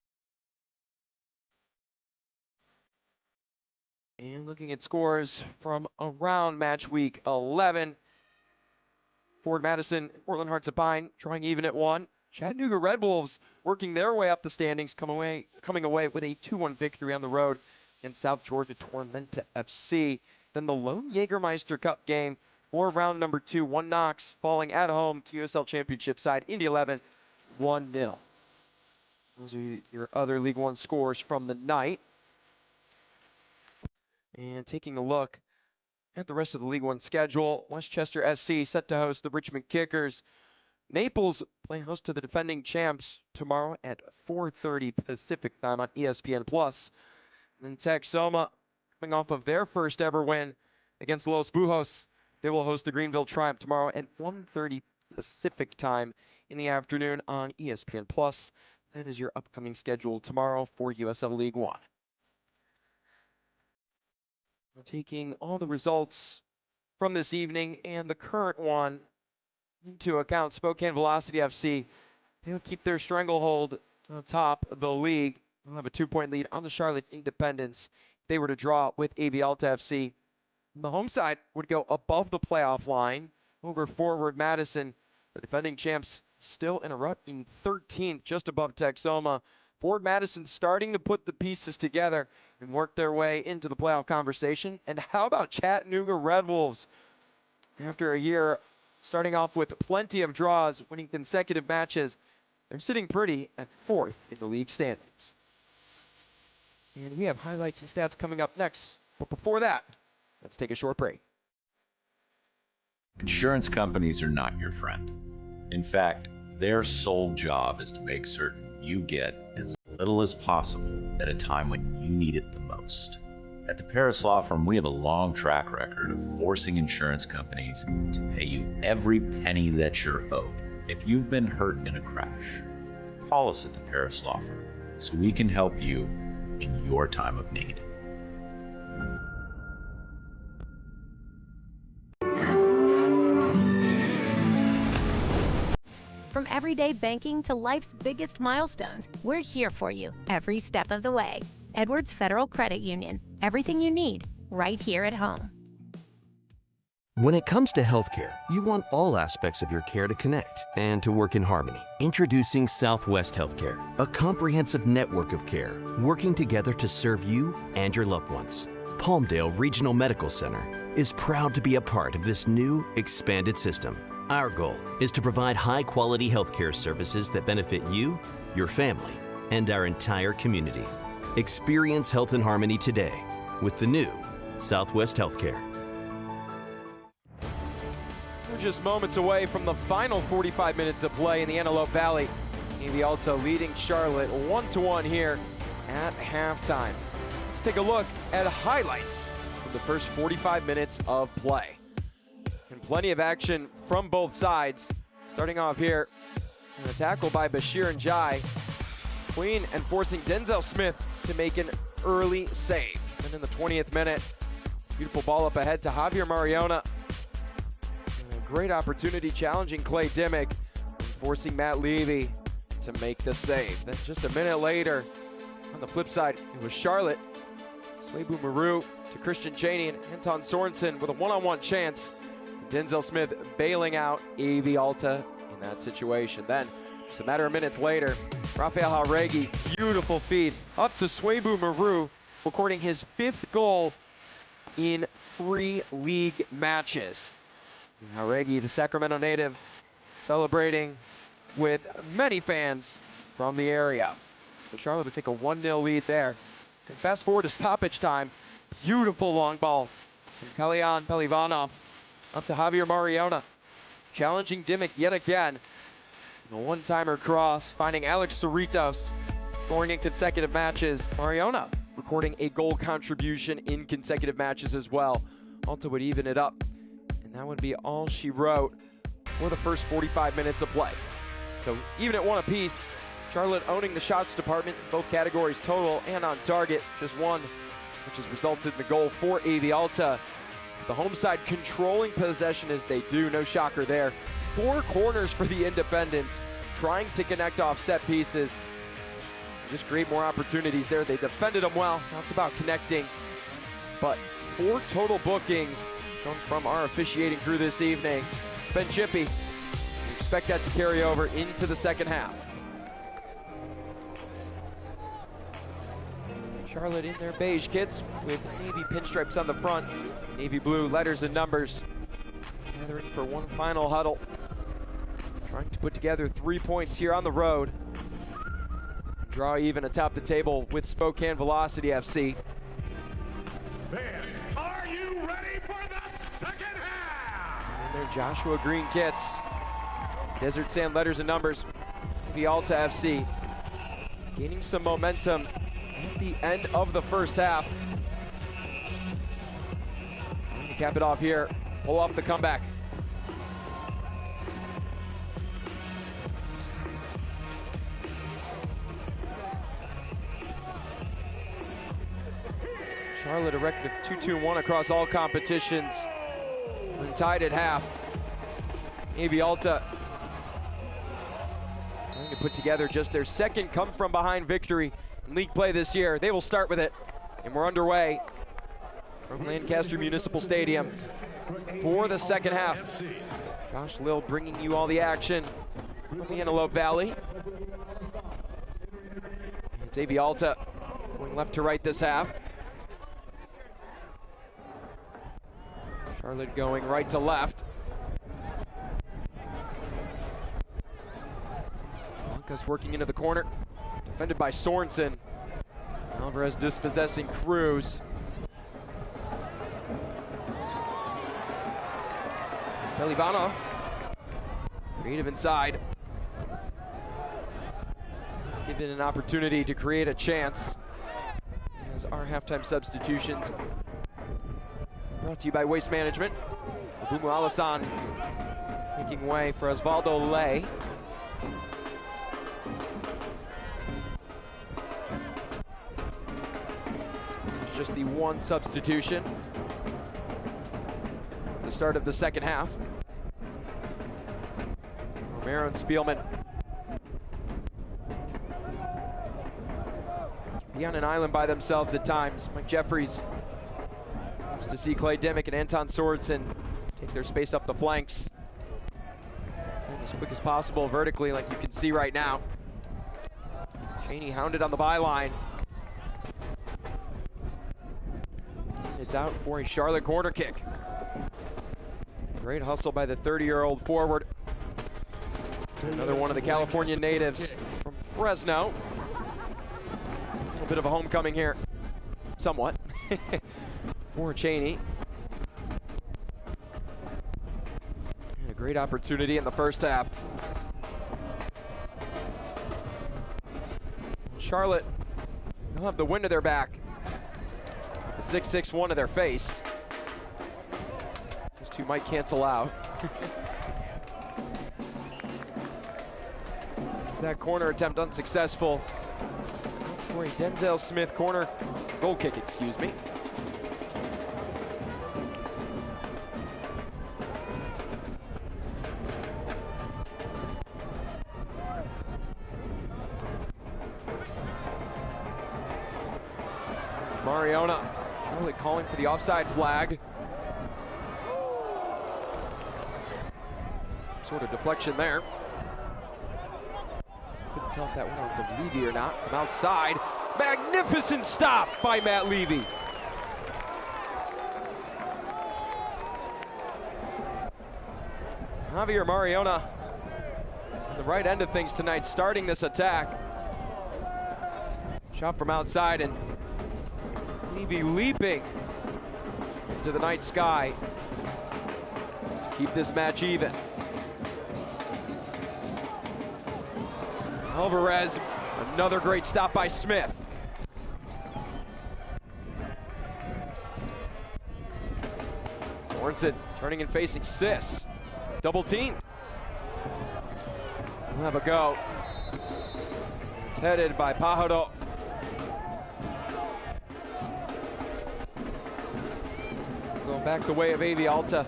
S1: And looking at scores from around match week 11, Ford Madison, Portland Hearts of Pine drawing even at 1. Chattanooga Red Wolves working their way up the standings, coming away with a 2-1 victory on the road in South Georgia Tormenta FC. Then the Lone Jägermeister Cup game for round number 2, 1 Knox falling at home to USL Championship side Indy 11, 1-0. Those are your other League One scores from the night. And taking a look at the rest of the League One schedule, Westchester SC set to host the Richmond Kickers. Naples playing host to the defending champs tomorrow at 4:30 Pacific time on ESPN+. And then Texoma, coming off of their first ever win against Los Bujos, they will host the Greenville Triumph tomorrow at 1:30 Pacific time in the afternoon on ESPN+. That is your upcoming schedule tomorrow for USL League One. Taking all the results from this evening and the current one into account, Spokane Velocity FC, they'll keep their stranglehold atop the league. They'll have a 2-point lead on the Charlotte Independents if they were to draw with AV Alta FC. The home side would go above the playoff line over Forward Madison. The defending champs still in a rut in 13th, just above Texoma. Ford Madison starting to put the pieces together and work their way into the playoff conversation. And how about Chattanooga Red Wolves? After a year starting off with plenty of draws, winning consecutive matches, they're sitting pretty at 4th in the league standings. And we have highlights and stats coming up next. But before that, let's take a short break.
S2: Insurance companies are not your friend. In fact, their sole job is to make certain you get as little as possible at a time when you need it the most. At the Paris Law Firm, we have a long track record of forcing insurance companies to pay you every penny that you're owed. If you've been hurt in a crash, call us at the Paris Law Firm so we can help you in your time of need.
S3: From everyday banking to life's biggest milestones, we're here for you every step of the way. Edwards Federal Credit Union. Everything you need, right here at home.
S4: When it comes to healthcare, you want all aspects of your care to connect and to work in harmony. Introducing Southwest Healthcare, a comprehensive network of care working together to serve you and your loved ones. Palmdale Regional Medical Center is proud to be a part of this new, expanded system. Our goal is to provide high-quality healthcare services that benefit you, your family, and our entire community. Experience health and harmony today with the new Southwest Healthcare.
S1: We're just moments away from the final 45 minutes of play in the Antelope Valley. AV Alta leading Charlotte 1-1 here at halftime. Let's take a look at highlights from the first 45 minutes of play. And plenty of action from both sides. Starting off here, a tackle by Bashir and Jai. Queen and forcing Denzel Smith to make an early save. And in the 20th minute, beautiful ball up ahead to Javier Mariona. And a great opportunity challenging Clay Dimmick and forcing Matt Levy to make the save. Then just a minute later, on the flip side, it was Charlotte. Swabu Maru to Christian Cheney and Anton Sorensen with a one-on-one chance. Denzel Smith bailing out AV Alta in that situation. Then, just a matter of minutes later, Rafael Jauregui, beautiful feed up to Swabu Maru, recording his 5th goal in 3 league matches. Jauregui, the Sacramento native, celebrating with many fans from the area. So Charlotte would take a 1-0 lead there. And fast forward to stoppage time. Beautiful long ball from Kalyan Pelivanov up to Javier Mariona. Challenging Dimmick yet again. The one-timer cross, finding Alex Cerritos, scoring in consecutive matches. Mariona recording a goal contribution in consecutive matches as well. Alta would even it up, and that would be all she wrote for the first 45 minutes of play. So even at 1 apiece, Charlotte owning the shots department in both categories, total and on target, just one, which has resulted in the goal for AV Alta. The home side controlling possession as they do, no shocker there. 4 corners for the Independents, trying to connect off set pieces. Just create more opportunities there. They defended them well. Now it's about connecting. But 4 total bookings shown from our officiating crew this evening. It's been chippy. We expect that to carry over into the second half. Charlotte in their beige kits with navy pinstripes on the front, navy blue letters and numbers. Gathering for one final huddle. Trying to put together 3 points here on the road. Draw even atop the table with Spokane Velocity FC.
S16: Are you ready for the second half?
S1: And their Joshua Green kits. Desert Sand letters and numbers. The Alta FC gaining some momentum at the end of the first half. Trying to cap it off here, pull off the comeback. Charlotte a record of 2-2-1 across all competitions. And tied at half. AV Alta trying to put together just their second come-from-behind victory in league play this year. They will start with it, and we're underway from Lancaster Municipal Stadium for the second half. Josh Lill bringing you all the action from the Antelope Valley. It's AV Alta going left to right this half. Charlotte going right to left. Blanca's working into the corner. Defended by Sorensen. Alvarez dispossessing Cruz. Pelivanov. Creative inside. Given an opportunity to create a chance. As our halftime substitutions brought to you by Waste Management. Abumu Alassane making way for Osvaldo Ley. It's just the one substitution at the start of the second half. Romero and Spielman can be on an island by themselves at times. Mike Jeffries loves to see Clay Dimmick and Anton Sorensen take their space up the flanks. And as quick as possible vertically, like you can see right now. Cheney hounded on the byline. And it's out for a Charlotte corner kick. Great hustle by the 30-year-old forward. Another one of the California natives from Fresno. A little bit of a homecoming here, somewhat, for Cheney. And a great opportunity in the first half. Charlotte, they'll have the wind to their back. The 6-6-1 to their face. Those two might cancel out. That corner attempt unsuccessful for a Denzel Smith corner goal kick, excuse me. Mariona, Charlotte calling for the offside flag. Sort of deflection there. Couldn't tell if that went off of Levy or not from outside. Magnificent stop by Matt Levy. Javier Mariona on the right end of things tonight, starting this attack. Shot from outside, and Levy leaping into the night sky to keep this match even. Alvarez, another great stop by Smith. Sorensen turning and facing Sis. Double team. We'll have a go. It's headed by Pajaro. Going back the way of AV Alta.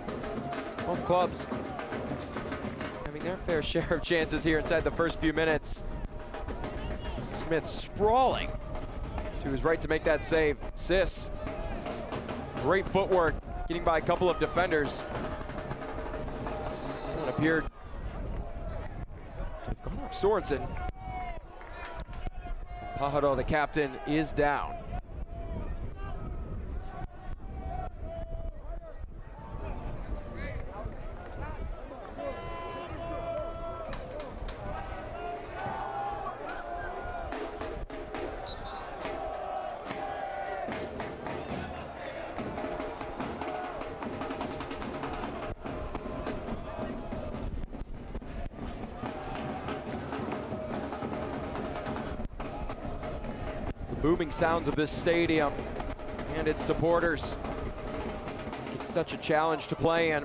S1: Both clubs having their fair share of chances here inside the first few minutes. Smith sprawling to his right to make that save. Sis, great footwork, getting by a couple of defenders. One appeared to have gone off Sorensen. Pajaro, the captain, is down. Booming sounds of this stadium and its supporters. It's such a challenge to play in.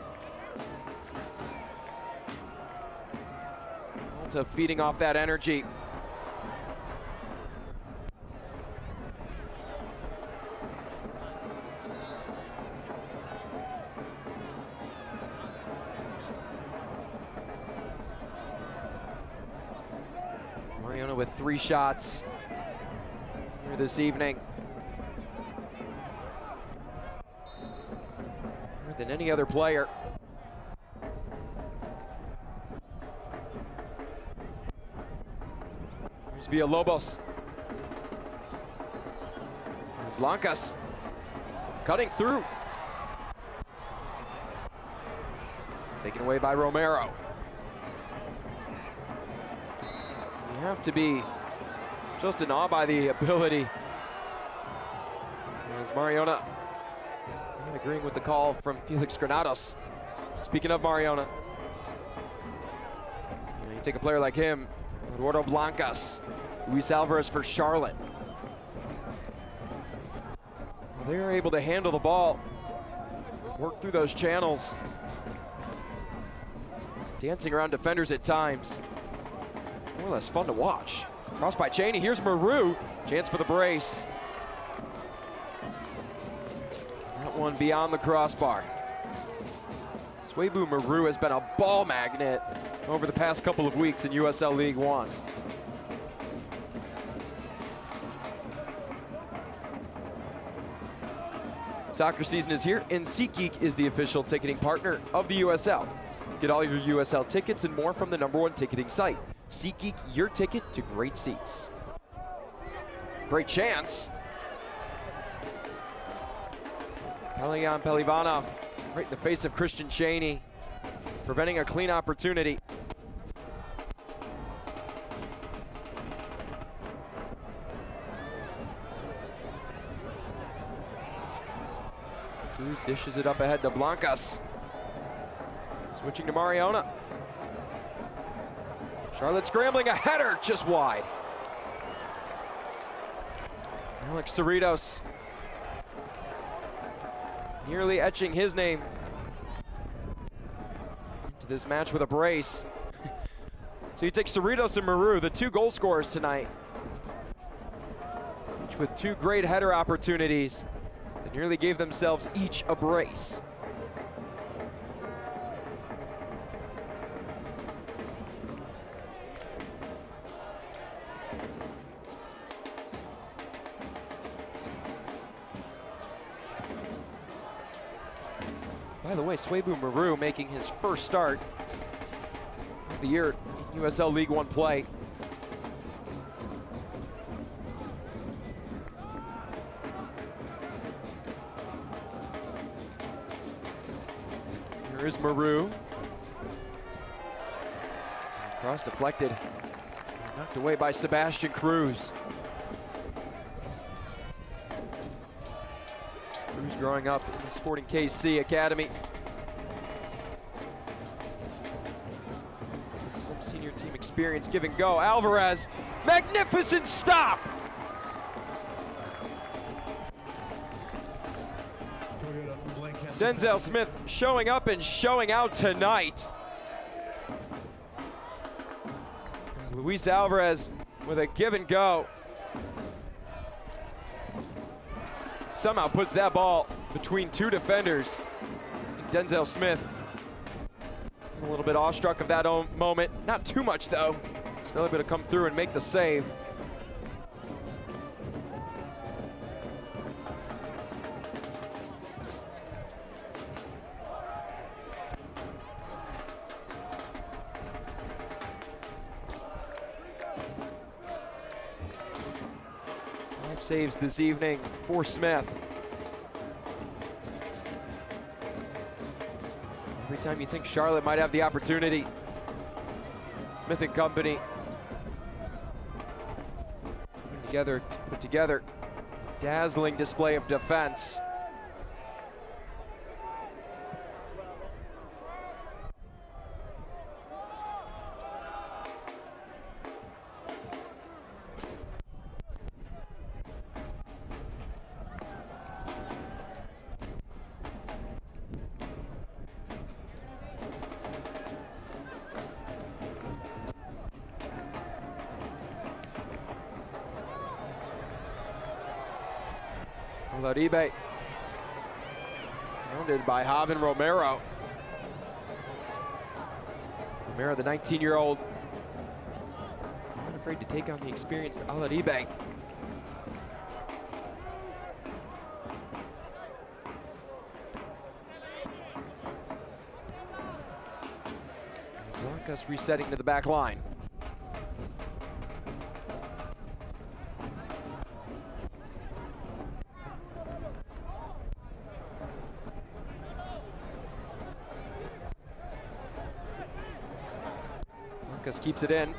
S1: Alta feeding off that energy. Mariona with 3 shots this evening. More than any other player. Here's Villalobos. Blancas cutting through. Taken away by Romero. You have to be just in awe by the ability. As Mariona not agreeing with the call from Felix Granados. Speaking of Mariona, you take a player like him, Eduardo Blancas, Luis Alvarez for Charlotte. Well, they are able to handle the ball, work through those channels, dancing around defenders at times. More or less fun to watch. Crossed by Cheney, here's Maru, chance for the brace. That one beyond the crossbar. Swabu Maru has been a ball magnet over the past couple of weeks in USL League One. Soccer season is here, and SeatGeek is the official ticketing partner of the USL. Get all your USL tickets and more from the #1 ticketing site. SeatGeek, your ticket to great seats. Great chance. Pelion Pelivanov, right in the face of Christian Cheney, preventing a clean opportunity. Cruz dishes it up ahead to Blancas. Switching to Mariona. Charlotte scrambling, a header just wide. Alex Cerritos nearly etching his name into this match with a brace. So you take Cerritos and Maru, the 2 goal scorers tonight, each with 2 great header opportunities that nearly gave themselves each a brace. By the way, Swabu Maru making his first start of the year in USL League One play. Here is Maru. Cross deflected. Knocked away by Sebastian Cruz. Cruz growing up in the Sporting KC Academy. Some senior team experience, give and go. Alvarez, magnificent stop! Denzel Smith showing up and showing out tonight. There's Luis Alvarez with a give and go. Somehow puts that ball between two defenders. And Denzel Smith is a little bit awestruck of that moment. Not too much though. Still able to come through and make the save. Saves this evening for Smith. Every time you think Charlotte might have the opportunity, Smith and company put together a dazzling display of defense. Uribe, rounded by Javan Romero. Romero, the 19-year-old, not afraid to take on the experienced Uribe. Blancas resetting to the back line. Keeps it in.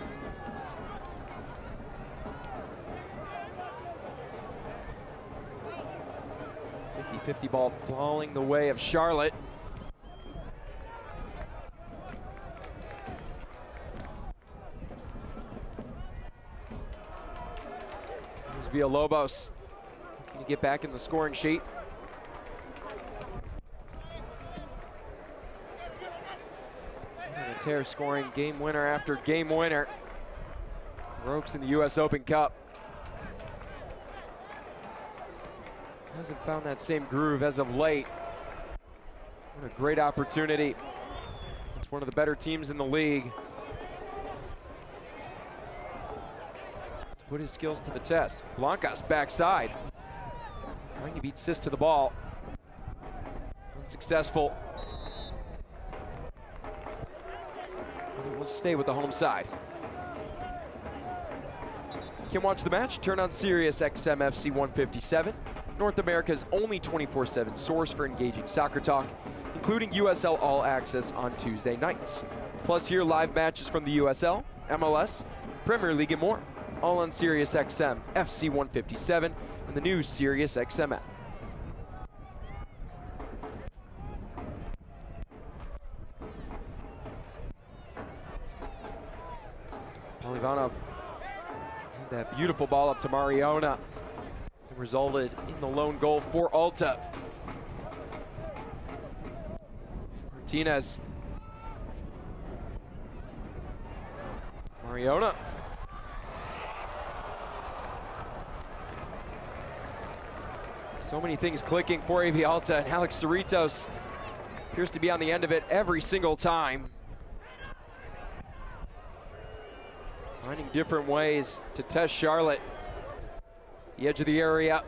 S1: 50-50 ball falling the way of Charlotte. Here's Villalobos looking to get back in the scoring sheet. Tear scoring game winner after game winner. Rogues in the US Open Cup. Hasn't found that same groove as of late. What a great opportunity. It's one of the better teams in the league to put his skills to the test. Blancas backside. Trying to beat Sis to the ball. Unsuccessful. Will stay with the home side. Can watch the match? Turn on Sirius XM FC 157, North America's only 24/7 source for engaging soccer talk, including USL All Access on Tuesday nights. Plus hear live matches from the USL, MLS, Premier League and more, all on Sirius XM FC 157 and the new Sirius XM app. Ivanov had that beautiful ball up to Mariona that resulted in the lone goal for Alta. Martinez. Mariona. So many things clicking for AV Alta, and Alex Cerritos appears to be on the end of it every single time. Finding different ways to test Charlotte. The edge of the area,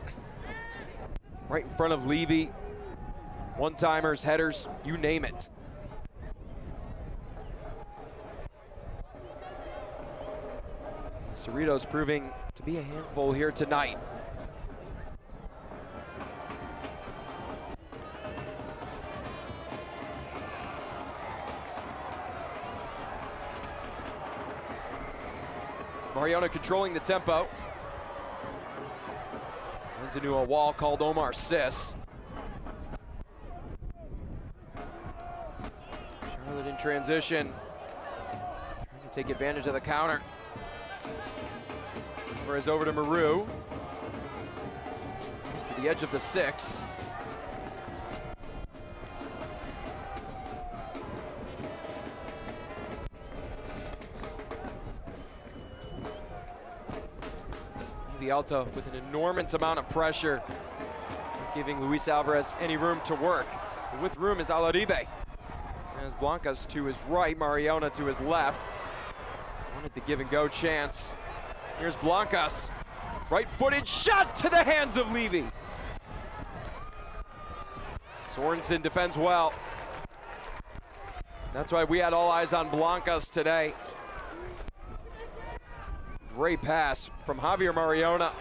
S1: right in front of Levy. One-timers, headers, you name it. Cerritos proving to be a handful here tonight. Mariona controlling the tempo. Runs into a wall called Omar Sis. Charlotte in transition. Trying to take advantage of the counter. Alvarez over to Maru. Goes to the edge of the 6. Alta with an enormous amount of pressure, not giving Luis Alvarez any room to work. But with room is Alaribe. As Blancas to his right, Mariona to his left. Wanted the give and go chance. Here's Blancas. Right-footed shot to the hands of Levy. Sorensen defends well. That's why we had all eyes on Blancas today. Great pass from Javier Mariona.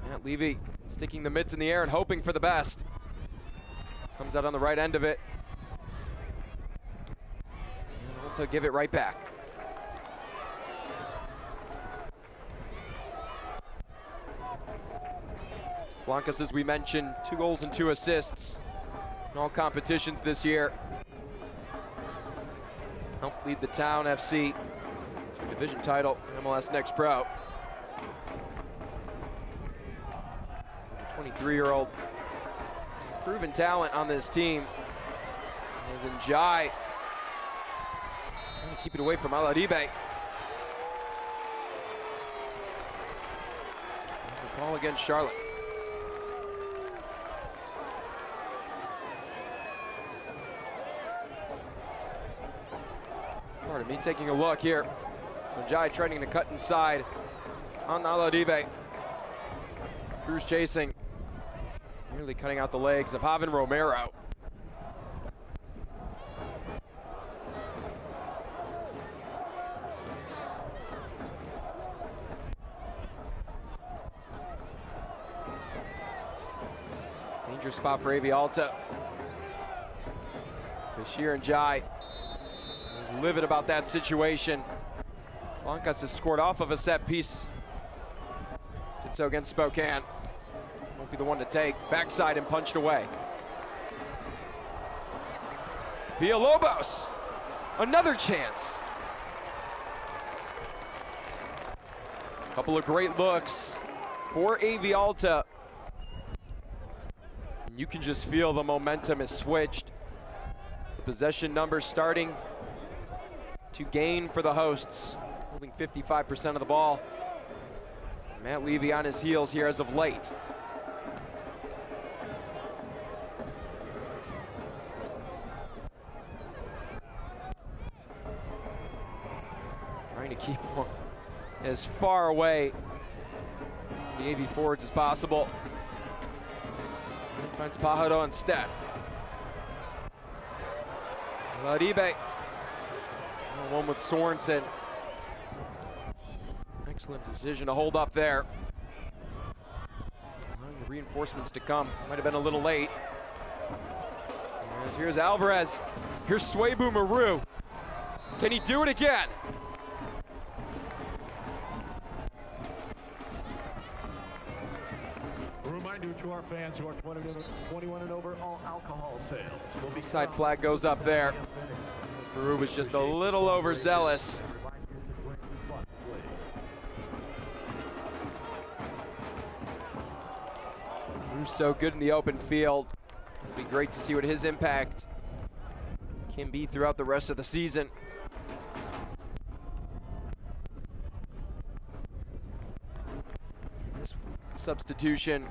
S1: Matt Levy sticking the mitts in the air and hoping for the best. Comes out on the right end of it. And Alta give it right back. Blancas, as we mentioned, 2 goals and 2 assists in all competitions this year. Helped lead the Town FC to a division title in MLS Next Pro. The 23-year-old proven talent on this team is Njai. Trying to keep it away from Alaribe. The call against Charlotte. Pardon me, taking a look here. So Njai trying to cut inside on Alaribe. Cruz chasing, nearly cutting out the legs of Javan Romero. Dangerous spot for AV Alta. Bashir Njai was livid about that situation. Blancas has scored off of a set piece. Did so against Spokane. Won't be the one to take. Backside and punched away. Villalobos, another chance. A couple of great looks for AV Alta. And you can just feel the momentum has switched. The possession numbers starting to gain for the hosts, holding 55% of the ball. Matt Levy on his heels here as of late. Trying to keep one as far away from the AV forwards as possible. Finds Pajaro instead. Laribe. One with Sorensen. Excellent decision to hold up there. Allowing the reinforcements to come. Might have been a little late. Here's Alvarez. Here's Swabu Maru. Can he do it again?
S5: A reminder to our fans who are 21 and over, all alcohol sales will be
S1: Side flag goes up there. Maru was just a little overzealous. Maru's so good in the open field. It'll be great to see what his impact can be throughout the rest of the season. And this substitution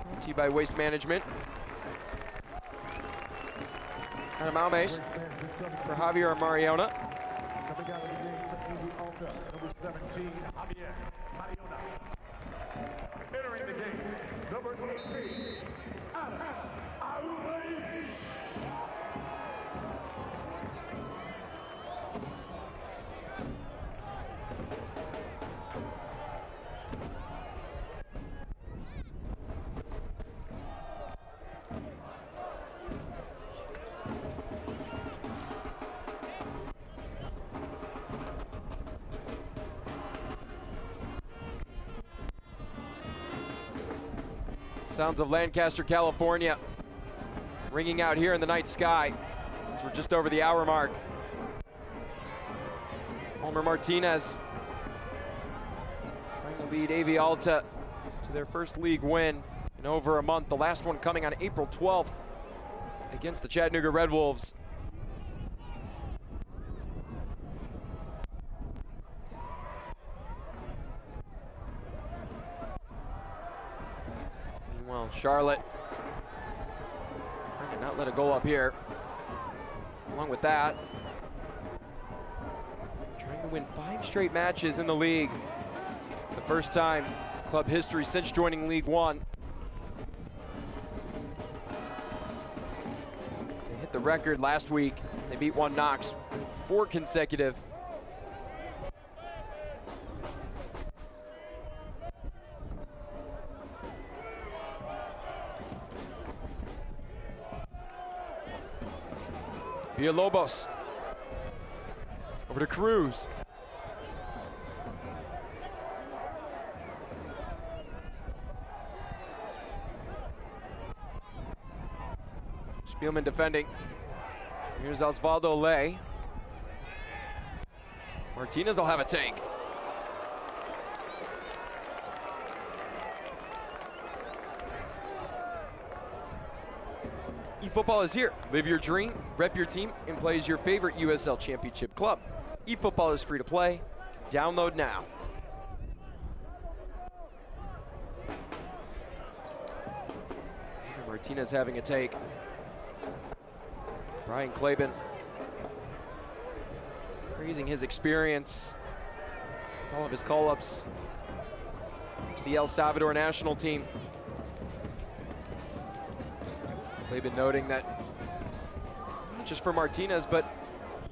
S1: brought to you by Waste Management. Adam Almes for Javier Mariona.
S5: Coming out of the game for AV Alta, number 17, Javier Mariona. Entering the game, number 18, Adam Almes.
S1: Sounds of Lancaster, California, ringing out here in the night sky as we're just over the hour mark. Homer Martinez trying to lead AV Alta to their first league win in over a month. The last one coming on April 12th against the Chattanooga Red Wolves. Meanwhile, Charlotte trying to not let a goal up here. Along with that, trying to win 5 straight matches in the league. The first time in club history since joining League One. They hit the record last week. They beat One Knox 4 consecutive. Villalobos over to Cruz. Spielman defending. Here's Osvaldo Ley. Martinez will have a take. eFootball is here. Live your dream, rep your team, and play as your favorite USL Championship club. eFootball is free to play. Download now. Martinez having a take. Brian Claben praising his experience with all of his call-ups to the El Salvador national team. Claben noting that not just for Martinez, but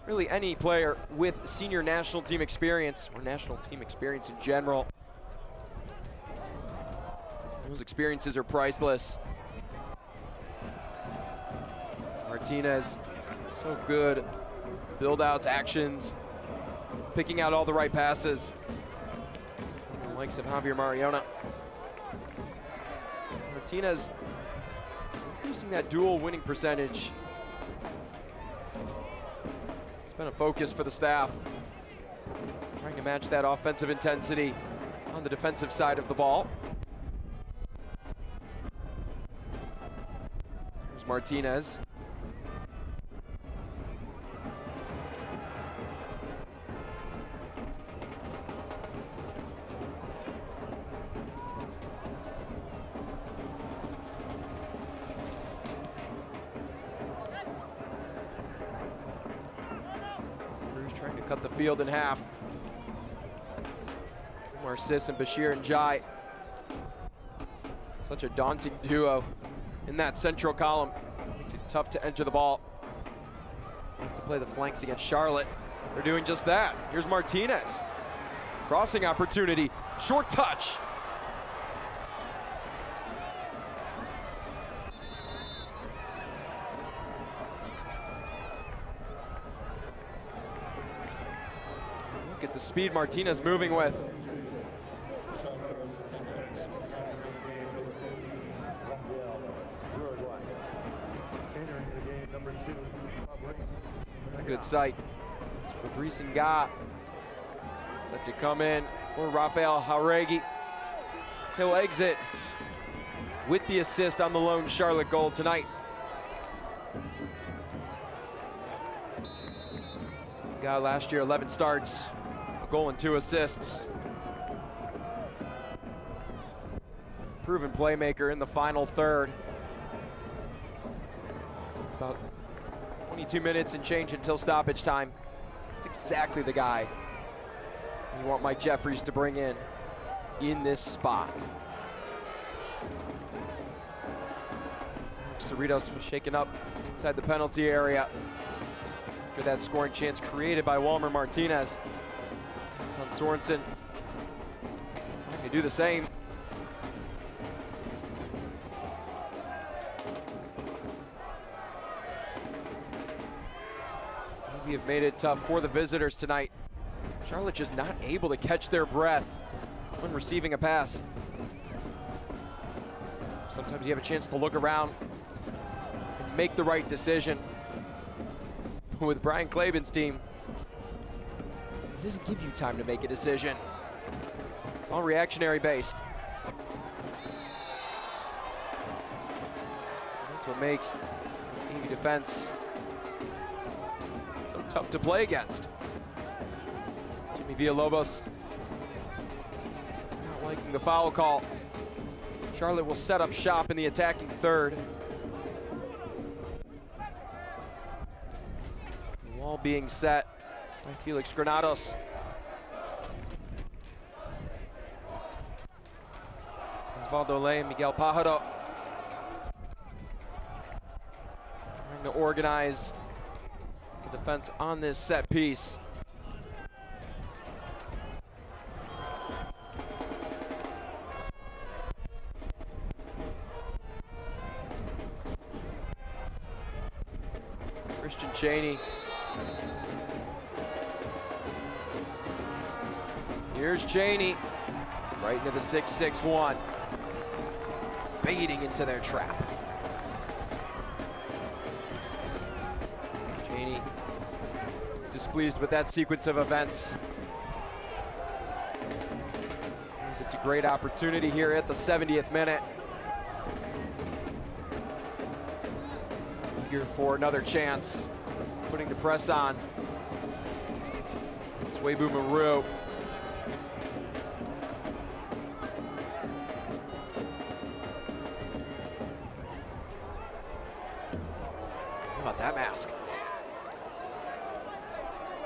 S1: really any player with senior national team experience or national team experience in general, those experiences are priceless. Martinez, so good. Build outs, actions, picking out all the right passes. The likes of Javier Mariona. Martinez increasing that dual winning percentage. It's been a focus for the staff. Trying to match that offensive intensity on the defensive side of the ball. Here's Martinez. Trying to cut the field in half. Marcis and Bashir and Jai. Such a daunting duo in that central column. Makes it tough to enter the ball. Have to play the flanks against Charlotte. They're doing just that. Here's Martinez. Crossing opportunity. Short touch. Look at the speed Martinez moving with. A good sight. It's Fabrice Nga set to come in for Rafael Jauregui. He'll exit with the assist on the lone Charlotte goal tonight. Nga last year, 11 starts, a goal and 2 assists. Proven playmaker in the final third. About 22 minutes and change until stoppage time. It's exactly the guy you want Mike Jeffries to bring in this spot. Cerritos was shaken up inside the penalty area after that scoring chance created by Walmer Martinez. Tom Sorensen trying to do the same. We have made it tough for the visitors tonight. Charlotte just not able to catch their breath when receiving a pass. Sometimes you have a chance to look around and make the right decision. With Brian Claben's team, it doesn't give you time to make a decision. It's all reactionary based. That's what makes this AV defense so tough to play against. Jimmy Villalobos not liking the foul call. Charlotte will set up shop in the attacking third. The wall being set by Felix Granados. Osvaldo Ley and Miguel Pajaro trying to organize the defense on this set piece. Christian Cheney. Here's Cheney, right into the 6-6-1. Baiting into their trap. Cheney displeased with that sequence of events. It's a great opportunity here at the 70th minute. Eager for another chance, putting the press on. Swabu Maru. How about that mask?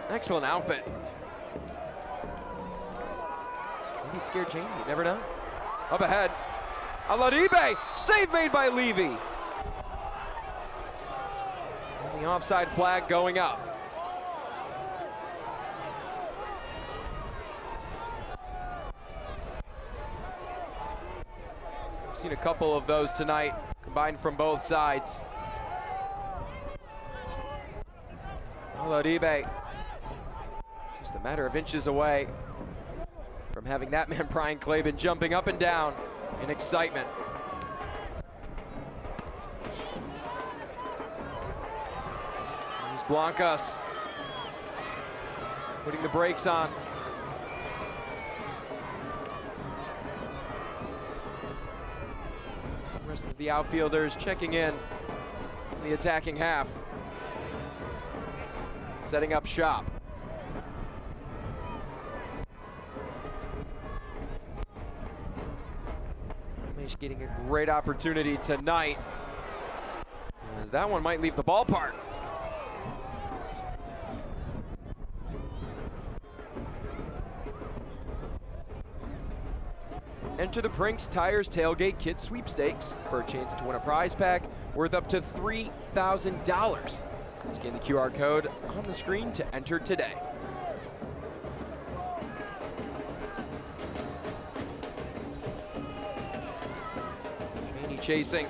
S1: Excellent outfit. Maybe it scared Jamie, you never know. Up ahead, Alaribe, save made by Levy. And the offside flag going up. We've seen a couple of those tonight, combined from both sides. Alaribe, just a matter of inches away from having that man Brian Claben jumping up and down in excitement. Here's Blancas putting the brakes on. The rest of the outfielders checking in the attacking half. Setting up shop. Ramesh getting a great opportunity tonight, as that one might leave the ballpark. Enter the Brinks Tires Tailgate Kit Sweepstakes for a chance to win a prize pack worth up to $3,000. Scan the QR code on the screen to enter today. Cheney chasing.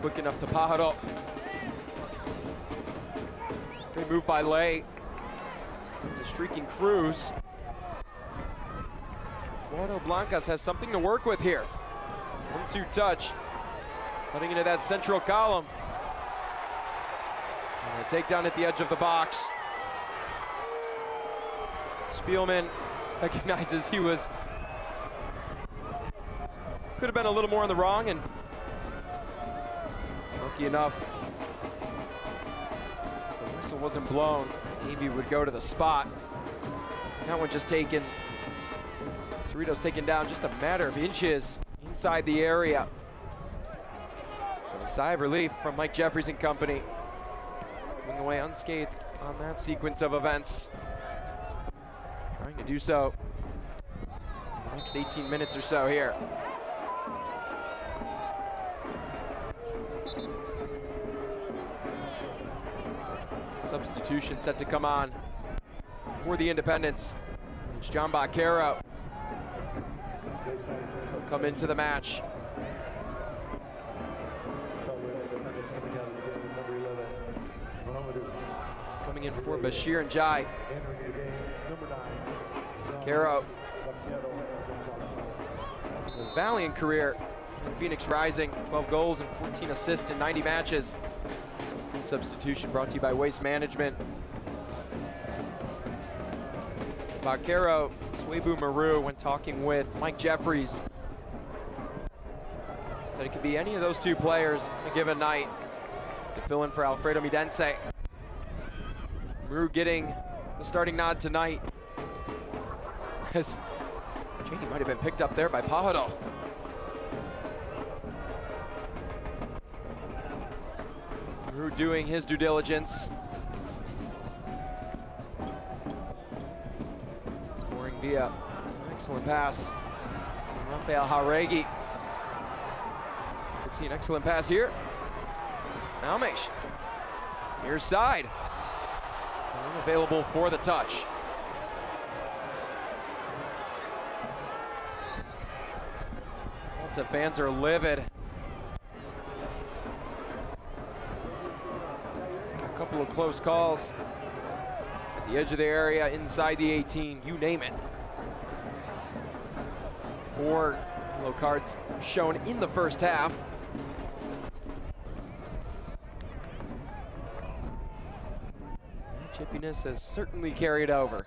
S1: Quick enough to Pajaro. Great move by Ley. It's a streaking Cruz. Eduardo Blancas has something to work with here. 1-2 touch. Cutting into that central column. And a takedown at the edge of the box. Spielman recognizes he was, could have been a little more on the wrong, and lucky enough, the whistle wasn't blown. Avey would go to the spot. That one just taken. Cerrito's taken down just a matter of inches inside the area. So a sigh of relief from Mike Jeffries and company. Coming away unscathed on that sequence of events. Trying to do so in the next 18 minutes or so here. Substitution set to come on for the Independents. It's John Baquero. He'll come into the match. Coming in for Bashir Njai. Caro, a valiant career Phoenix Rising, 12 goals and 14 assists in 90 matches. Substitution brought to you by Waste Management. Bakero Swebu Maru, when talking with Mike Jeffries, said it could be any of those two players on a given night to fill in for Alfredo Midense. Maru getting the starting nod tonight, because Cheney might have been picked up there by Pajaro. Maru doing his due diligence. Scoring via an excellent pass from Rafael Jauregui. Could see an excellent pass here. Almesh, near side. Unavailable for the touch. Alta fans are livid. A couple of close calls at the edge of the area, inside the 18, you name it. 4 yellow cards shown in the first half. That chippiness has certainly carried over.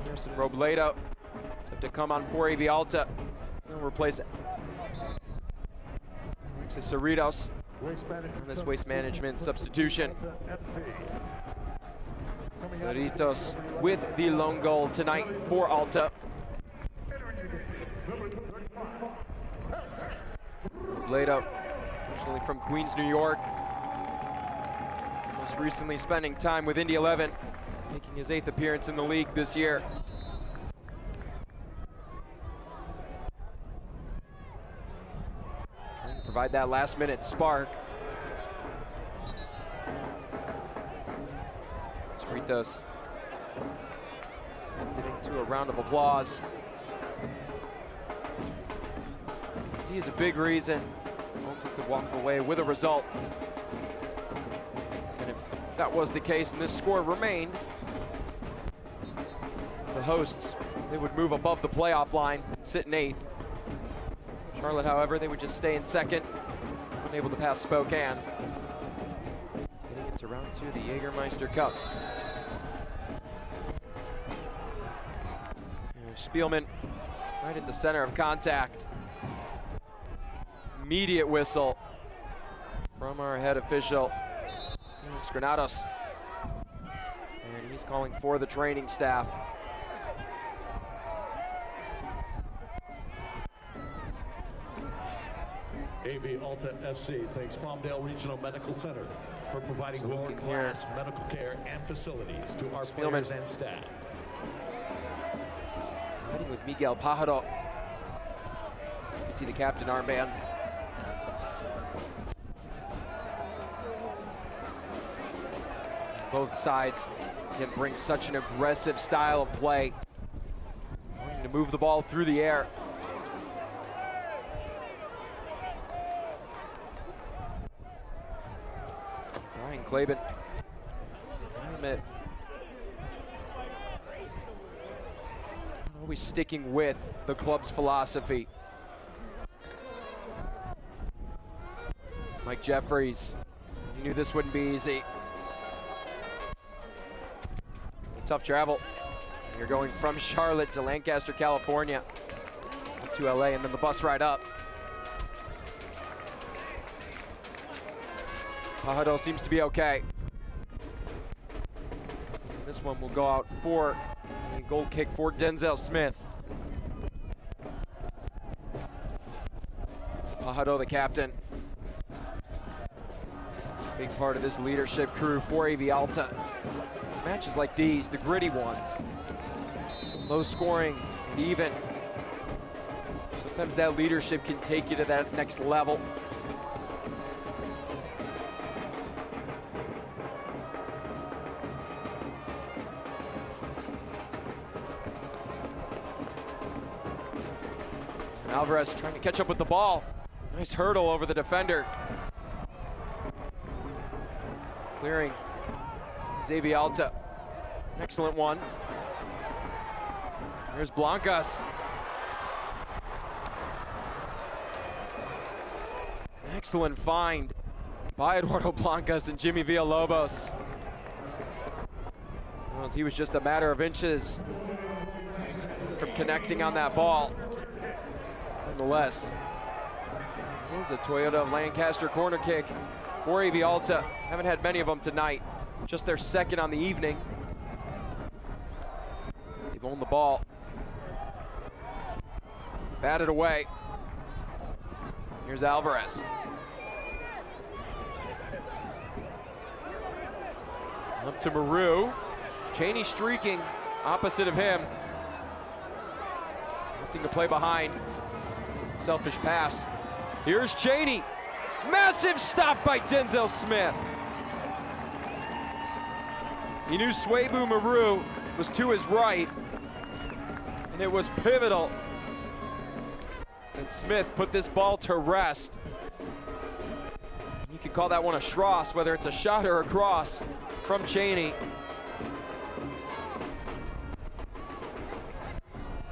S1: Anderson Robledo have to come on for AV Alta. They'll replace Alexis Cerritos on this Waste Management substitution. Cerritos with the lone goal tonight for Alta. Robledo, originally from Queens, New York. Most recently spending time with Indy 11, making his 8th appearance in the league this year. Trying to provide that last-minute spark. Cerritos exiting to a round of applause. He is a big reason Alta could walk away with a result. And if that was the case and this score remained, the hosts, they would move above the playoff line and sit in 8th. Charlotte, however, they would just stay in 2nd, unable to pass Spokane. Getting into round 2 of the Jägermeister Cup. And Spielman right at the center of contact. Immediate whistle from our head official, Felix Granados. And he's calling for the training staff.
S5: AV Alta FC thanks Palmdale Regional Medical Center for providing world-class medical care and facilities to our players and staff.
S1: Fighting with Miguel Pajaro. You can see the captain armband. Both sides can bring such an aggressive style of play, wanting to move the ball through the air. Brian Klaben, I admit, always sticking with the club's philosophy. Mike Jeffries, he knew this wouldn't be easy. Tough travel. You're going from Charlotte to Lancaster, California, to LA, and then the bus ride up. Pajaro seems to be okay. And this one will go out for a goal kick for Denzel Smith. Pajaro, the captain. Big part of this leadership crew for AV Alta. It's matches like these, the gritty ones, low scoring and even. Sometimes that leadership can take you to that next level. Alvarez trying to catch up with the ball. Nice hurdle over the defender. Clearing is AV Alta. An excellent one. Here's Blancas. Excellent find by Eduardo Blancas and Jimmy Villalobos. He was just a matter of inches from connecting on that ball. Nonetheless, it is a Toyota Lancaster corner kick for AV Alta. Haven't had many of them tonight, just their second on the evening. They've owned the ball. Batted away. Here's Alvarez. Up to Maru. Cheney streaking opposite of him. Nothing to play behind. Selfish pass. Here's Cheney. Massive stop by Denzel Smith. He knew Swabu Maru was to his right, and it was pivotal. And Smith put this ball to rest. You could call that one a schross, whether it's a shot or a cross from Cheney.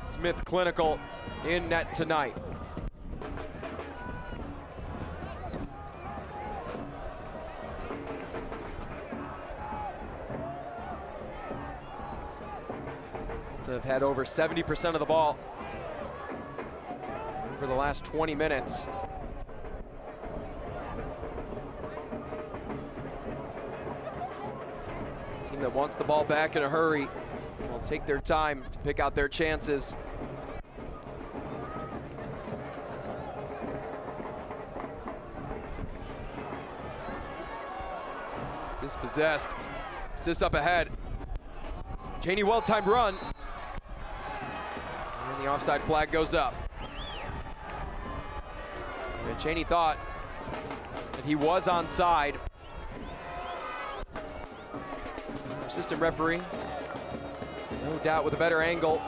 S1: Smith clinical in net tonight. To have had over 70% of the ball over the last 20 minutes. Team that wants the ball back in a hurry will take their time to pick out their chances. Dispossessed. Assist up ahead. Cheney, well-timed run. And the offside flag goes up. And Cheney thought that he was onside. Assistant referee, no doubt with a better angle,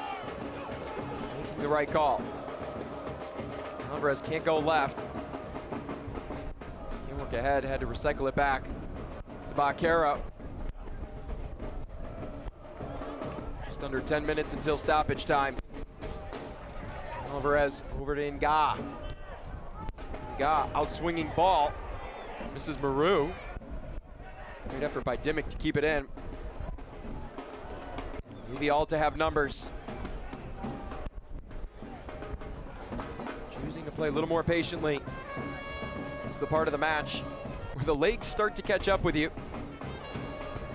S1: making the right call. Alvarez can't go left. Can't work ahead, had to recycle it back to Baquero. Just under 10 minutes until stoppage time. Alvarez over to Nga. Nga, out-swinging ball. This is Maru. Great effort by Dimmick to keep it in. AV Alta have numbers. Choosing to play a little more patiently. This is the part of the match where the legs start to catch up with you.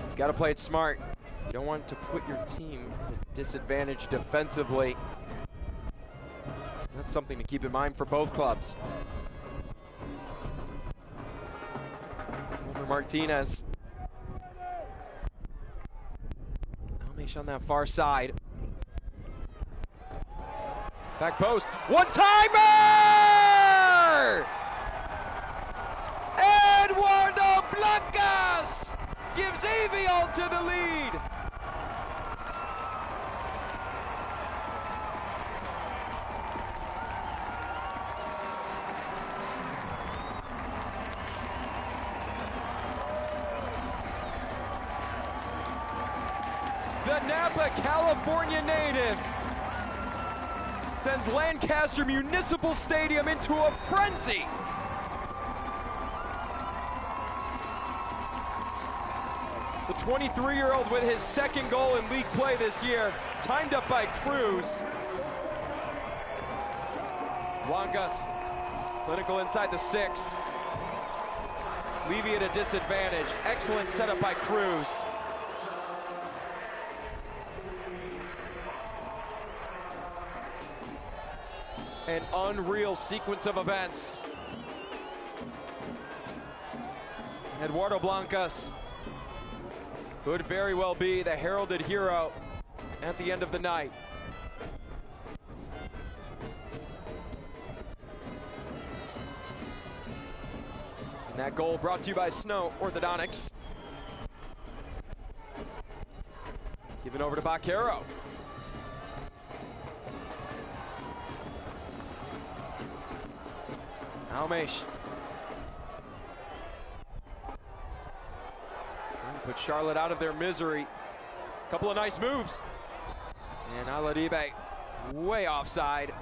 S1: You've got to play it smart. You don't want to put your team at a disadvantage defensively. That's something to keep in mind for both clubs. Over Martinez. Almesh on that far side. Back post. One-timer! Eduardo Blancas gives AV Alta the lead. The Napa, California native sends Lancaster Municipal Stadium into a frenzy. The 23-year-old with his second goal in league play this year, timed up by Cruz. Blancas, clinical inside the 6. Levy at a disadvantage. Excellent setup by Cruz. An unreal sequence of events. Eduardo Blancas could very well be the heralded hero at the end of the night. And that goal brought to you by Snow Orthodontics. Given over to Baquero. Almesh. Trying to put Charlotte out of their misery. Couple of nice moves. And Aladibe way offside.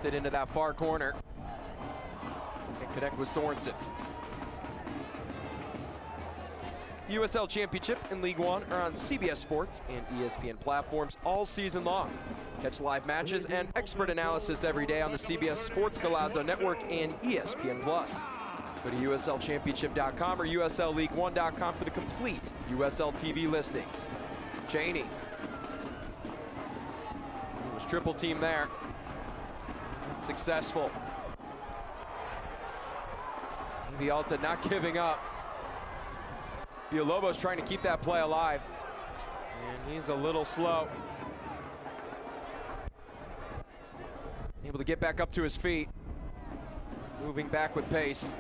S1: Lofted into that far corner. Can't connect with Sorensen. USL Championship and League One are on CBS Sports and ESPN platforms all season long. Catch live matches and expert analysis every day on the CBS Sports Golazo Network and ESPN+. Go to USLChampionship.com or USLLeague1.com for the complete USL TV listings. Cheney. He was triple team there. Successful. AV Alta not giving up. Villalobos trying to keep that play alive. And he's a little slow. Able to get back up to his feet. Moving back with pace.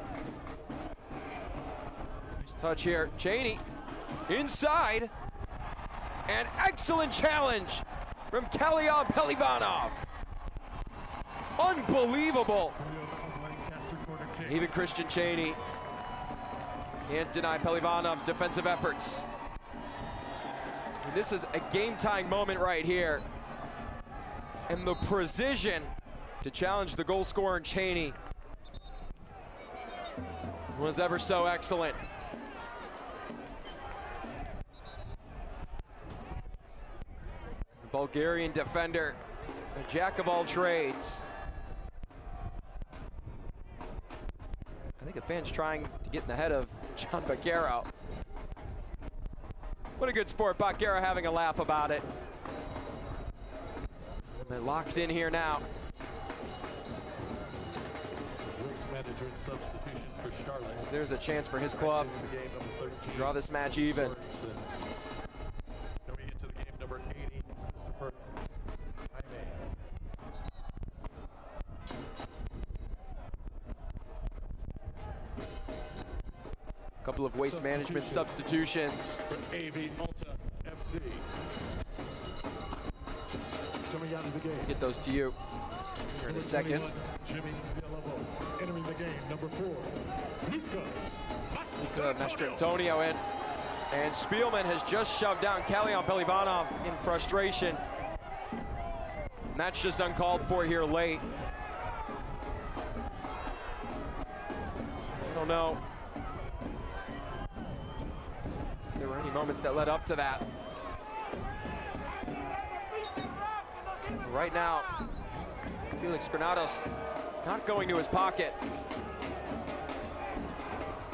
S1: Nice touch here. Cheney inside. An excellent challenge from Kalyan Pelivanov. Unbelievable. Even Christian Cheney can't deny Pelivanov's defensive efforts. And this is a game-tying moment right here. And the precision to challenge the goal scorer in Cheney was ever so excellent. The Bulgarian defender, a jack of all trades. I think a fan's trying to get in the head of John Baquero. What a good sport, Baquero having a laugh about it. They're locked in here now. There's a chance for his club to draw this match even.
S5: Coming into the game, number 80, Christopher Jaime.
S1: Couple of waste management substitutions.
S5: AV Alta FC. Coming out of the game.
S1: Get those to you here in a second.
S5: Jimmy Villalobos. Entering the game, number 4,
S1: Luca Mastrantonio in. And Spielman has just shoved down Kalyan Pelivanov in frustration. And that's just uncalled for here late. I don't know if there were any moments that led up to that. Right now, Felix Granados not going to his pocket.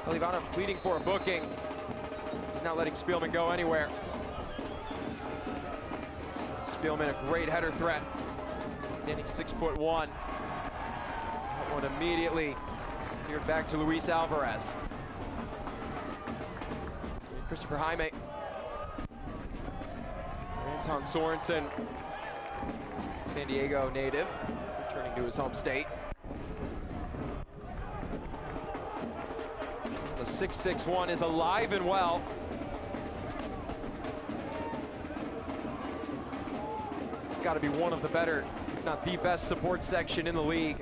S1: Pelivanov pleading for a booking. He's not letting Spielman go anywhere. Spielman, a great header threat. Standing 6'1". That one immediately steered back to Luis Alvarez. Christopher Jaime. Anton Sorensen, San Diego native, returning to his home state. The 6'6" is alive and well. It's got to be one of the better, if not the best support section in the league.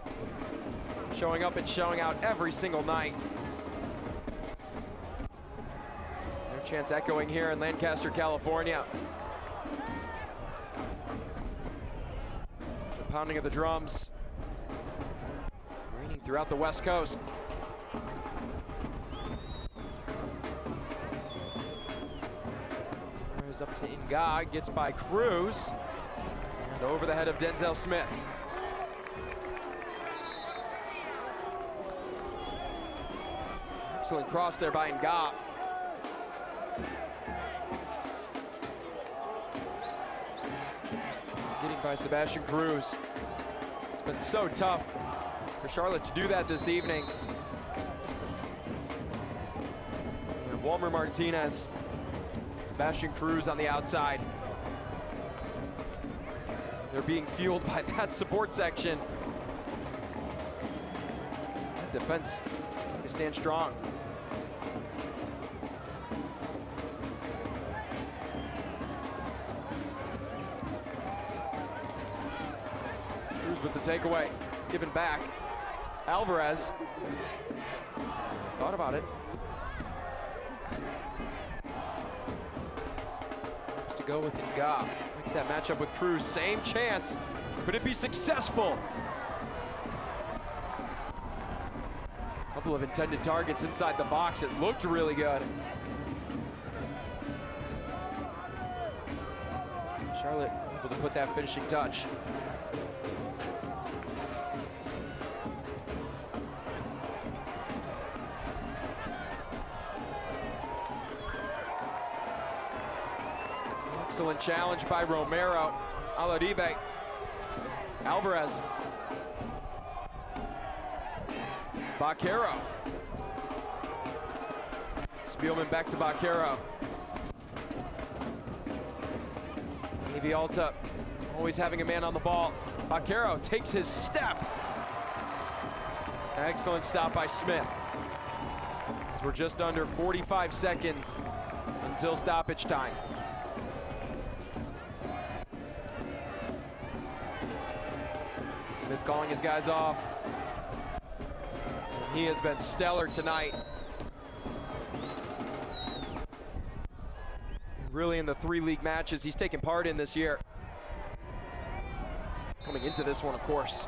S1: Showing up and showing out every single night. Their chance echoing here in Lancaster, California. The pounding of the drums raining throughout the West Coast. Goes up to Inga, gets by Cruz, and over the head of Denzel Smith. Excellent cross there by Inga. Getting by Sebastian Cruz. It's been so tough for Charlotte to do that this evening. And Walmer Martinez, Sebastian Cruz on the outside. They're being fueled by that support section. That defense going to stand strong. Cruz with the takeaway, given back. Alvarez thought about it. Wants to go with Nga. Makes that matchup with Cruz. Same chance. Could it be successful? Couple of intended targets inside the box. It looked really good. Charlotte able to put that finishing touch. Excellent challenge by Romero. Alaribe. Alvarez. Baquero. Spielman back to Baquero. AV Alta always having a man on the ball. Baquero takes his step. Excellent stop by Smith. As we're just under 45 seconds until stoppage time. Smith calling his guys off. He has been stellar tonight. Really in the 3 league matches he's taken part in this year. Coming into this one, of course.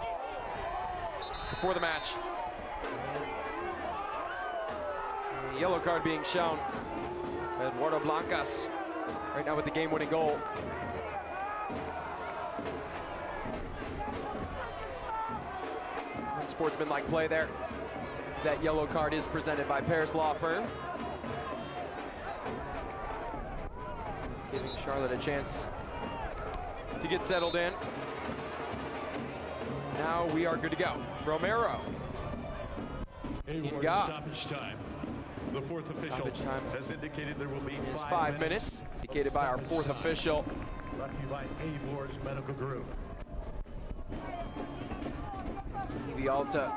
S1: Before the match. A yellow card being shown. Eduardo Blancas right now with the game-winning goal. Sportsmanlike play there. That yellow card is presented by Paris Law Firm. Giving Charlotte a chance to get settled in. Now we are good to go. Romero. Nga.
S5: Stoppage time. The fourth official has indicated there will be
S1: is 5 minutes, indicated by our fourth official.
S5: Brought to you by Avor's Medical Group.
S1: AV Alta.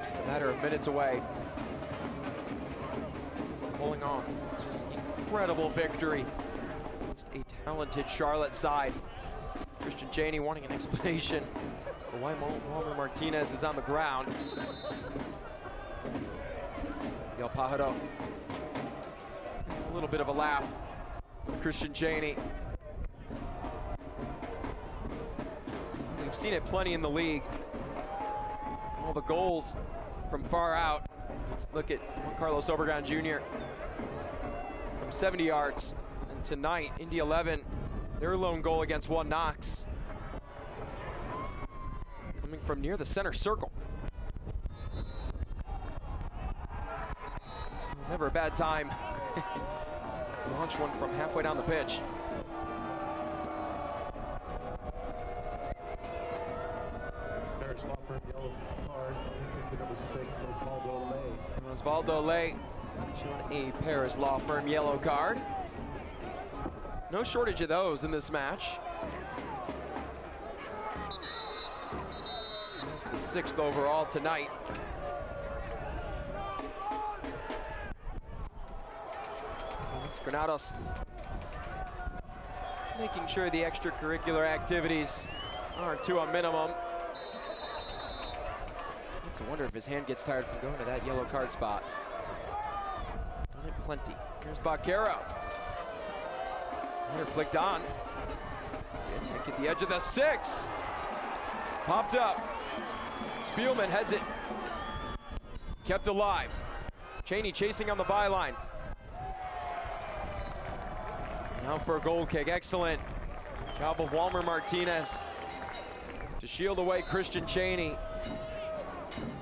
S1: Just a matter of minutes away. Pulling off this incredible victory against a talented Charlotte side. Christian Janey wanting an explanation for why Walmer Martinez is on the ground. El Pájaro. A little bit of a laugh with Christian Janey. We've seen it plenty in the league. All the goals from far out. Let's look at Juan Carlos Obregon Jr. from 70 yards. And tonight, Indy 11, their lone goal against One Knox. Coming from near the center circle. Never a bad time. Launch one from halfway down the pitch. Osvaldo Ley showing a Paris Law Firm yellow card. No shortage of those in this match. That's the 6th overall tonight. Granados making sure the extracurricular activities are to a minimum. I have to wonder if his hand gets tired from going to that yellow card spot. Done it plenty. Here's Baquero. Header flicked on. Didn't get the edge of the 6. Popped up. Spielman heads it. Kept alive. Cheney chasing on the byline. Now for a goal kick. Excellent job of Walmer Martinez to shield away Christian Cheney.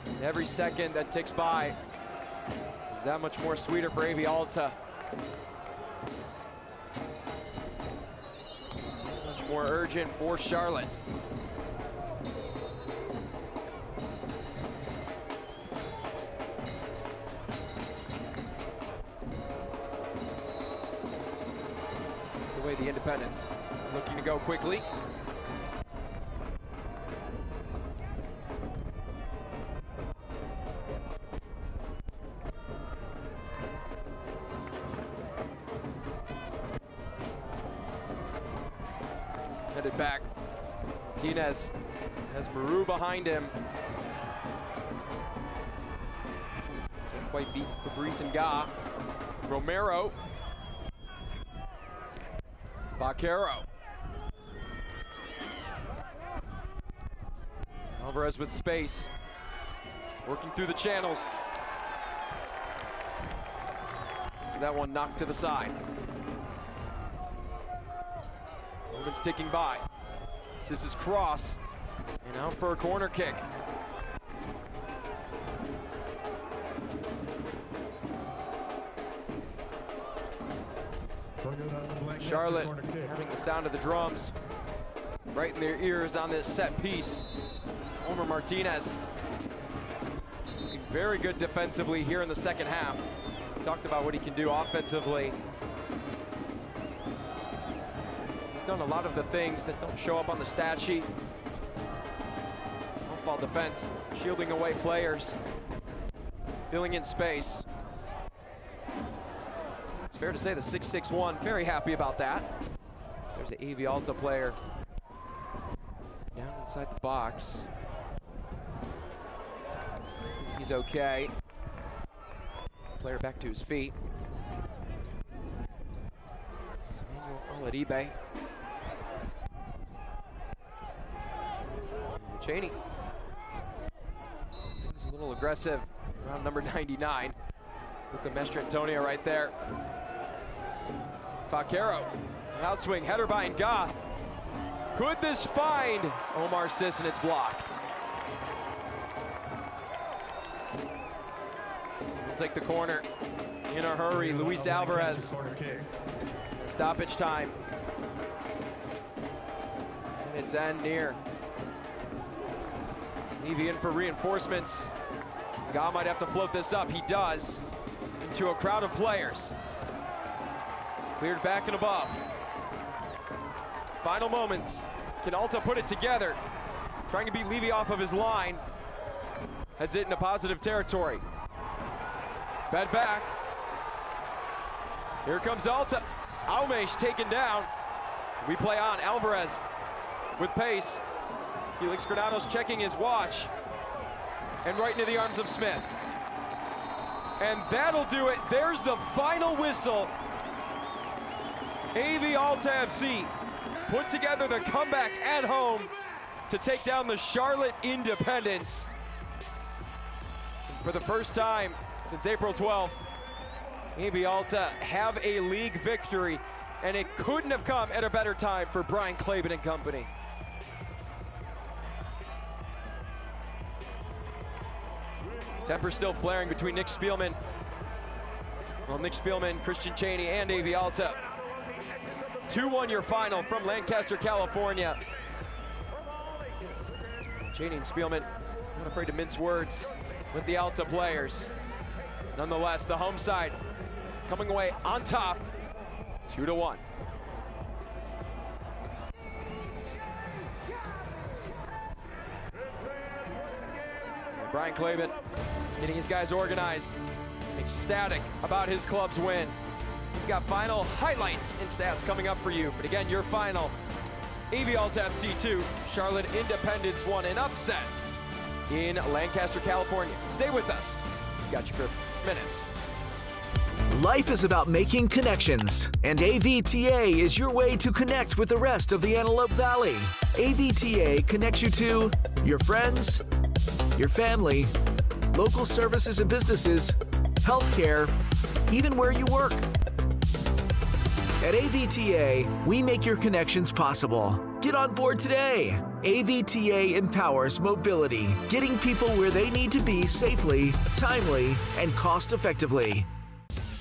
S1: And every second that ticks by is that much more sweeter for AV Alta. Much more urgent for Charlotte. The Independents looking to go quickly. Headed back Martinez has Maru behind him. Can't quite beat Fabrice and Ga. Romero. Baquero. Alvarez with space. Working through the channels. That one knocked to the side. Moments ticking by. This is cross. And out for a corner kick. Charlotte having the sound of the drums right in their ears on this set piece. Homer Martinez looking very good defensively here in the second half. Talked about what he can do offensively. He's done a lot of the things that don't show up on the stat sheet. Off-ball defense, shielding away players, filling in space. It's fair to say the 6'6" very happy about that. So there's an AV Alta player down inside the box. He's okay. Player back to his feet. It's Alta. Cheney. He's a little aggressive around number 99. Luca Mestrantonio right there. Baquero. Outswing, header by Nga. Could this find Omar Sis, and it's blocked. We'll take the corner in a hurry. Luis Alvarez. Stoppage time. And it's end near. Levy in for reinforcements. Ga might have to float this up. He does. Into a crowd of players. Cleared back and above. Final moments. Can Alta put it together? Trying to beat Levy off of his line. Heads it into positive territory. Fed back. Here comes Alta. Aumesh taken down. We play on. Alvarez with pace. Felix Granados checking his watch. And right into the arms of Smith. And that'll do it. There's the final whistle. AV Alta FC put together the comeback at home to take down the Charlotte Independents. For the first time since April 12th, AV Alta have a league victory, and it couldn't have come at a better time for Brian Klaben and company. Temper still flaring between Nick Spielman, Christian Cheney, and AV Alta. 2-1 your final from Lancaster, California. Cheney and Spielman not afraid to mince words with the Alta players. Nonetheless, the home side coming away on top, 2-1. Brian Klaben getting his guys organized, ecstatic about his club's win. We've got final highlights and stats coming up for you. But again, your final, AV Alta FC 2, Charlotte Independents 1, an upset in Lancaster, California. Stay with us. We've got you for minutes.
S6: Life is about making connections, and AVTA is your way to connect with the rest of the Antelope Valley. AVTA connects you to your friends, your family, local services and businesses, healthcare, even where you work. At AVTA, we make your connections possible. Get on board today. AVTA empowers mobility, getting people where they need to be safely, timely, and cost-effectively.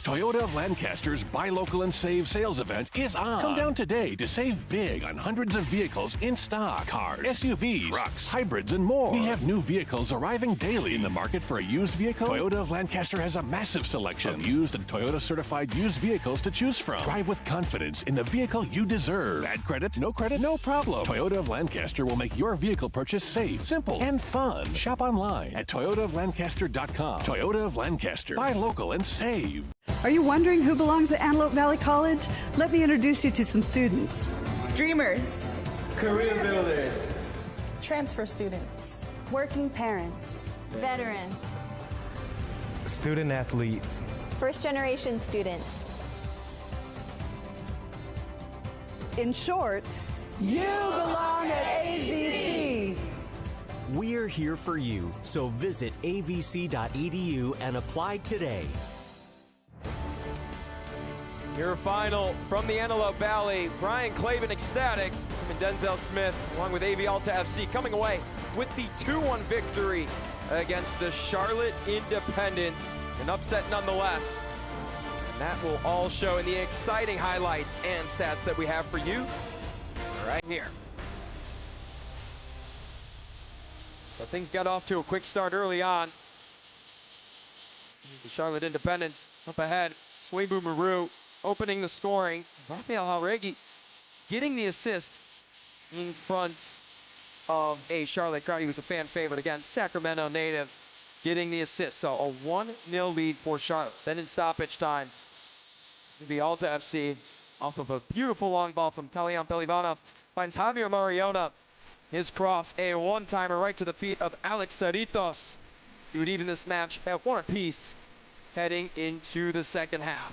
S10: Toyota of Lancaster's Buy Local and Save sales event is on. Come down today to save big on hundreds of vehicles in stock. Cars, SUVs, trucks, hybrids, and more. We have new vehicles arriving daily. In the market for a used vehicle? Toyota of Lancaster has a massive selection of used and Toyota certified used vehicles to choose from. Drive with confidence in the vehicle you deserve. Bad credit? No problem. Toyota of Lancaster will make your vehicle purchase safe, simple, and fun. Shop online at toyotaoflancaster.com. Toyota of Lancaster. Buy local and save.
S17: Are you wondering who belongs at Antelope Valley College? Let me introduce you to some students. Dreamers.
S18: Career builders.
S17: Transfer students.
S19: Working parents. Veterans.
S18: Student athletes.
S19: First-generation students.
S17: In short, you belong at AVC.
S20: We're here for you, so visit avc.edu and apply today.
S1: Your final from the Antelope Valley, Brian Clavin ecstatic, and Denzel Smith, along with AV Alta FC, coming away with the 2-1 victory against the Charlotte Independents. An upset nonetheless. And that will all show in the exciting highlights and stats that we have for you right here. So things got off to a quick start early on. The Charlotte Independents up ahead. Swabu Maru opening the scoring. Rafael Halregi getting the assist in front of a Charlotte crowd. He was a fan favorite again. Sacramento native getting the assist. So a 1-0 lead for Charlotte. Then in stoppage time, the Alta FC off of a beautiful long ball from Kalian Pelivanov finds Javier Mariona. His cross, a one-timer right to the feet of Alex Cerritos. He would even this match at 1 apiece heading into the second half.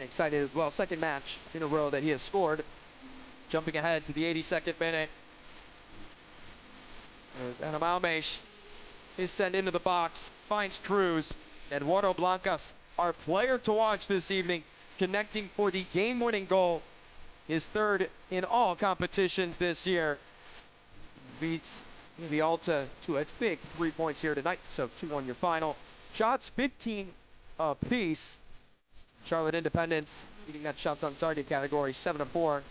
S1: Excited as well. Second match in a row that he has scored. Jumping ahead to the 82nd minute. As Anamalmesh is sent into the box, finds Cruz. Eduardo Blancas, our player to watch this evening, connecting for the game-winning goal. His third in all competitions this year. Beats the Alta to a big 3 points here tonight. So 2-1 your final. Shots 15 apiece. Charlotte Independents leading that shots on target category 7-4.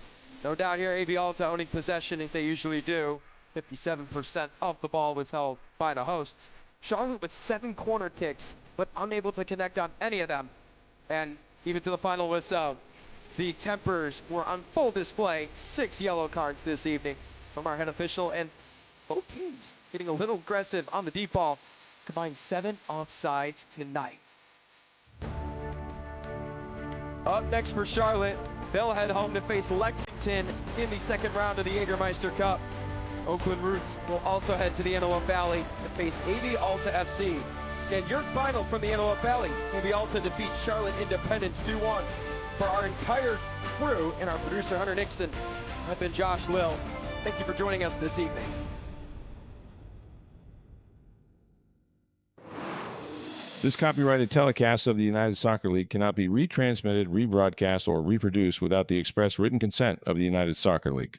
S1: No doubt here, AV Alta owning possession if they usually do. 57% of the ball was held by the hosts. Charlotte with 7 corner kicks, but unable to connect on any of them. And even to the final whistle, the tempers were on full display. 6 yellow cards this evening from our head official, and both teams getting a little aggressive on the deep ball. Combined 7 offsides tonight. Up next for Charlotte, they'll head home to face Lexington in the second round of the Jägermeister Cup. Oakland Roots will also head to the Antelope Valley to face AV Alta FC. And your final from the Antelope Valley, AV Alta defeats Charlotte Independents 2-1. For our entire crew and our producer Hunter Nixon, I've been Josh Lill. Thank you for joining us this evening.
S21: This copyrighted telecast of the United Soccer League cannot be retransmitted, rebroadcast, or reproduced without the express written consent of the United Soccer League.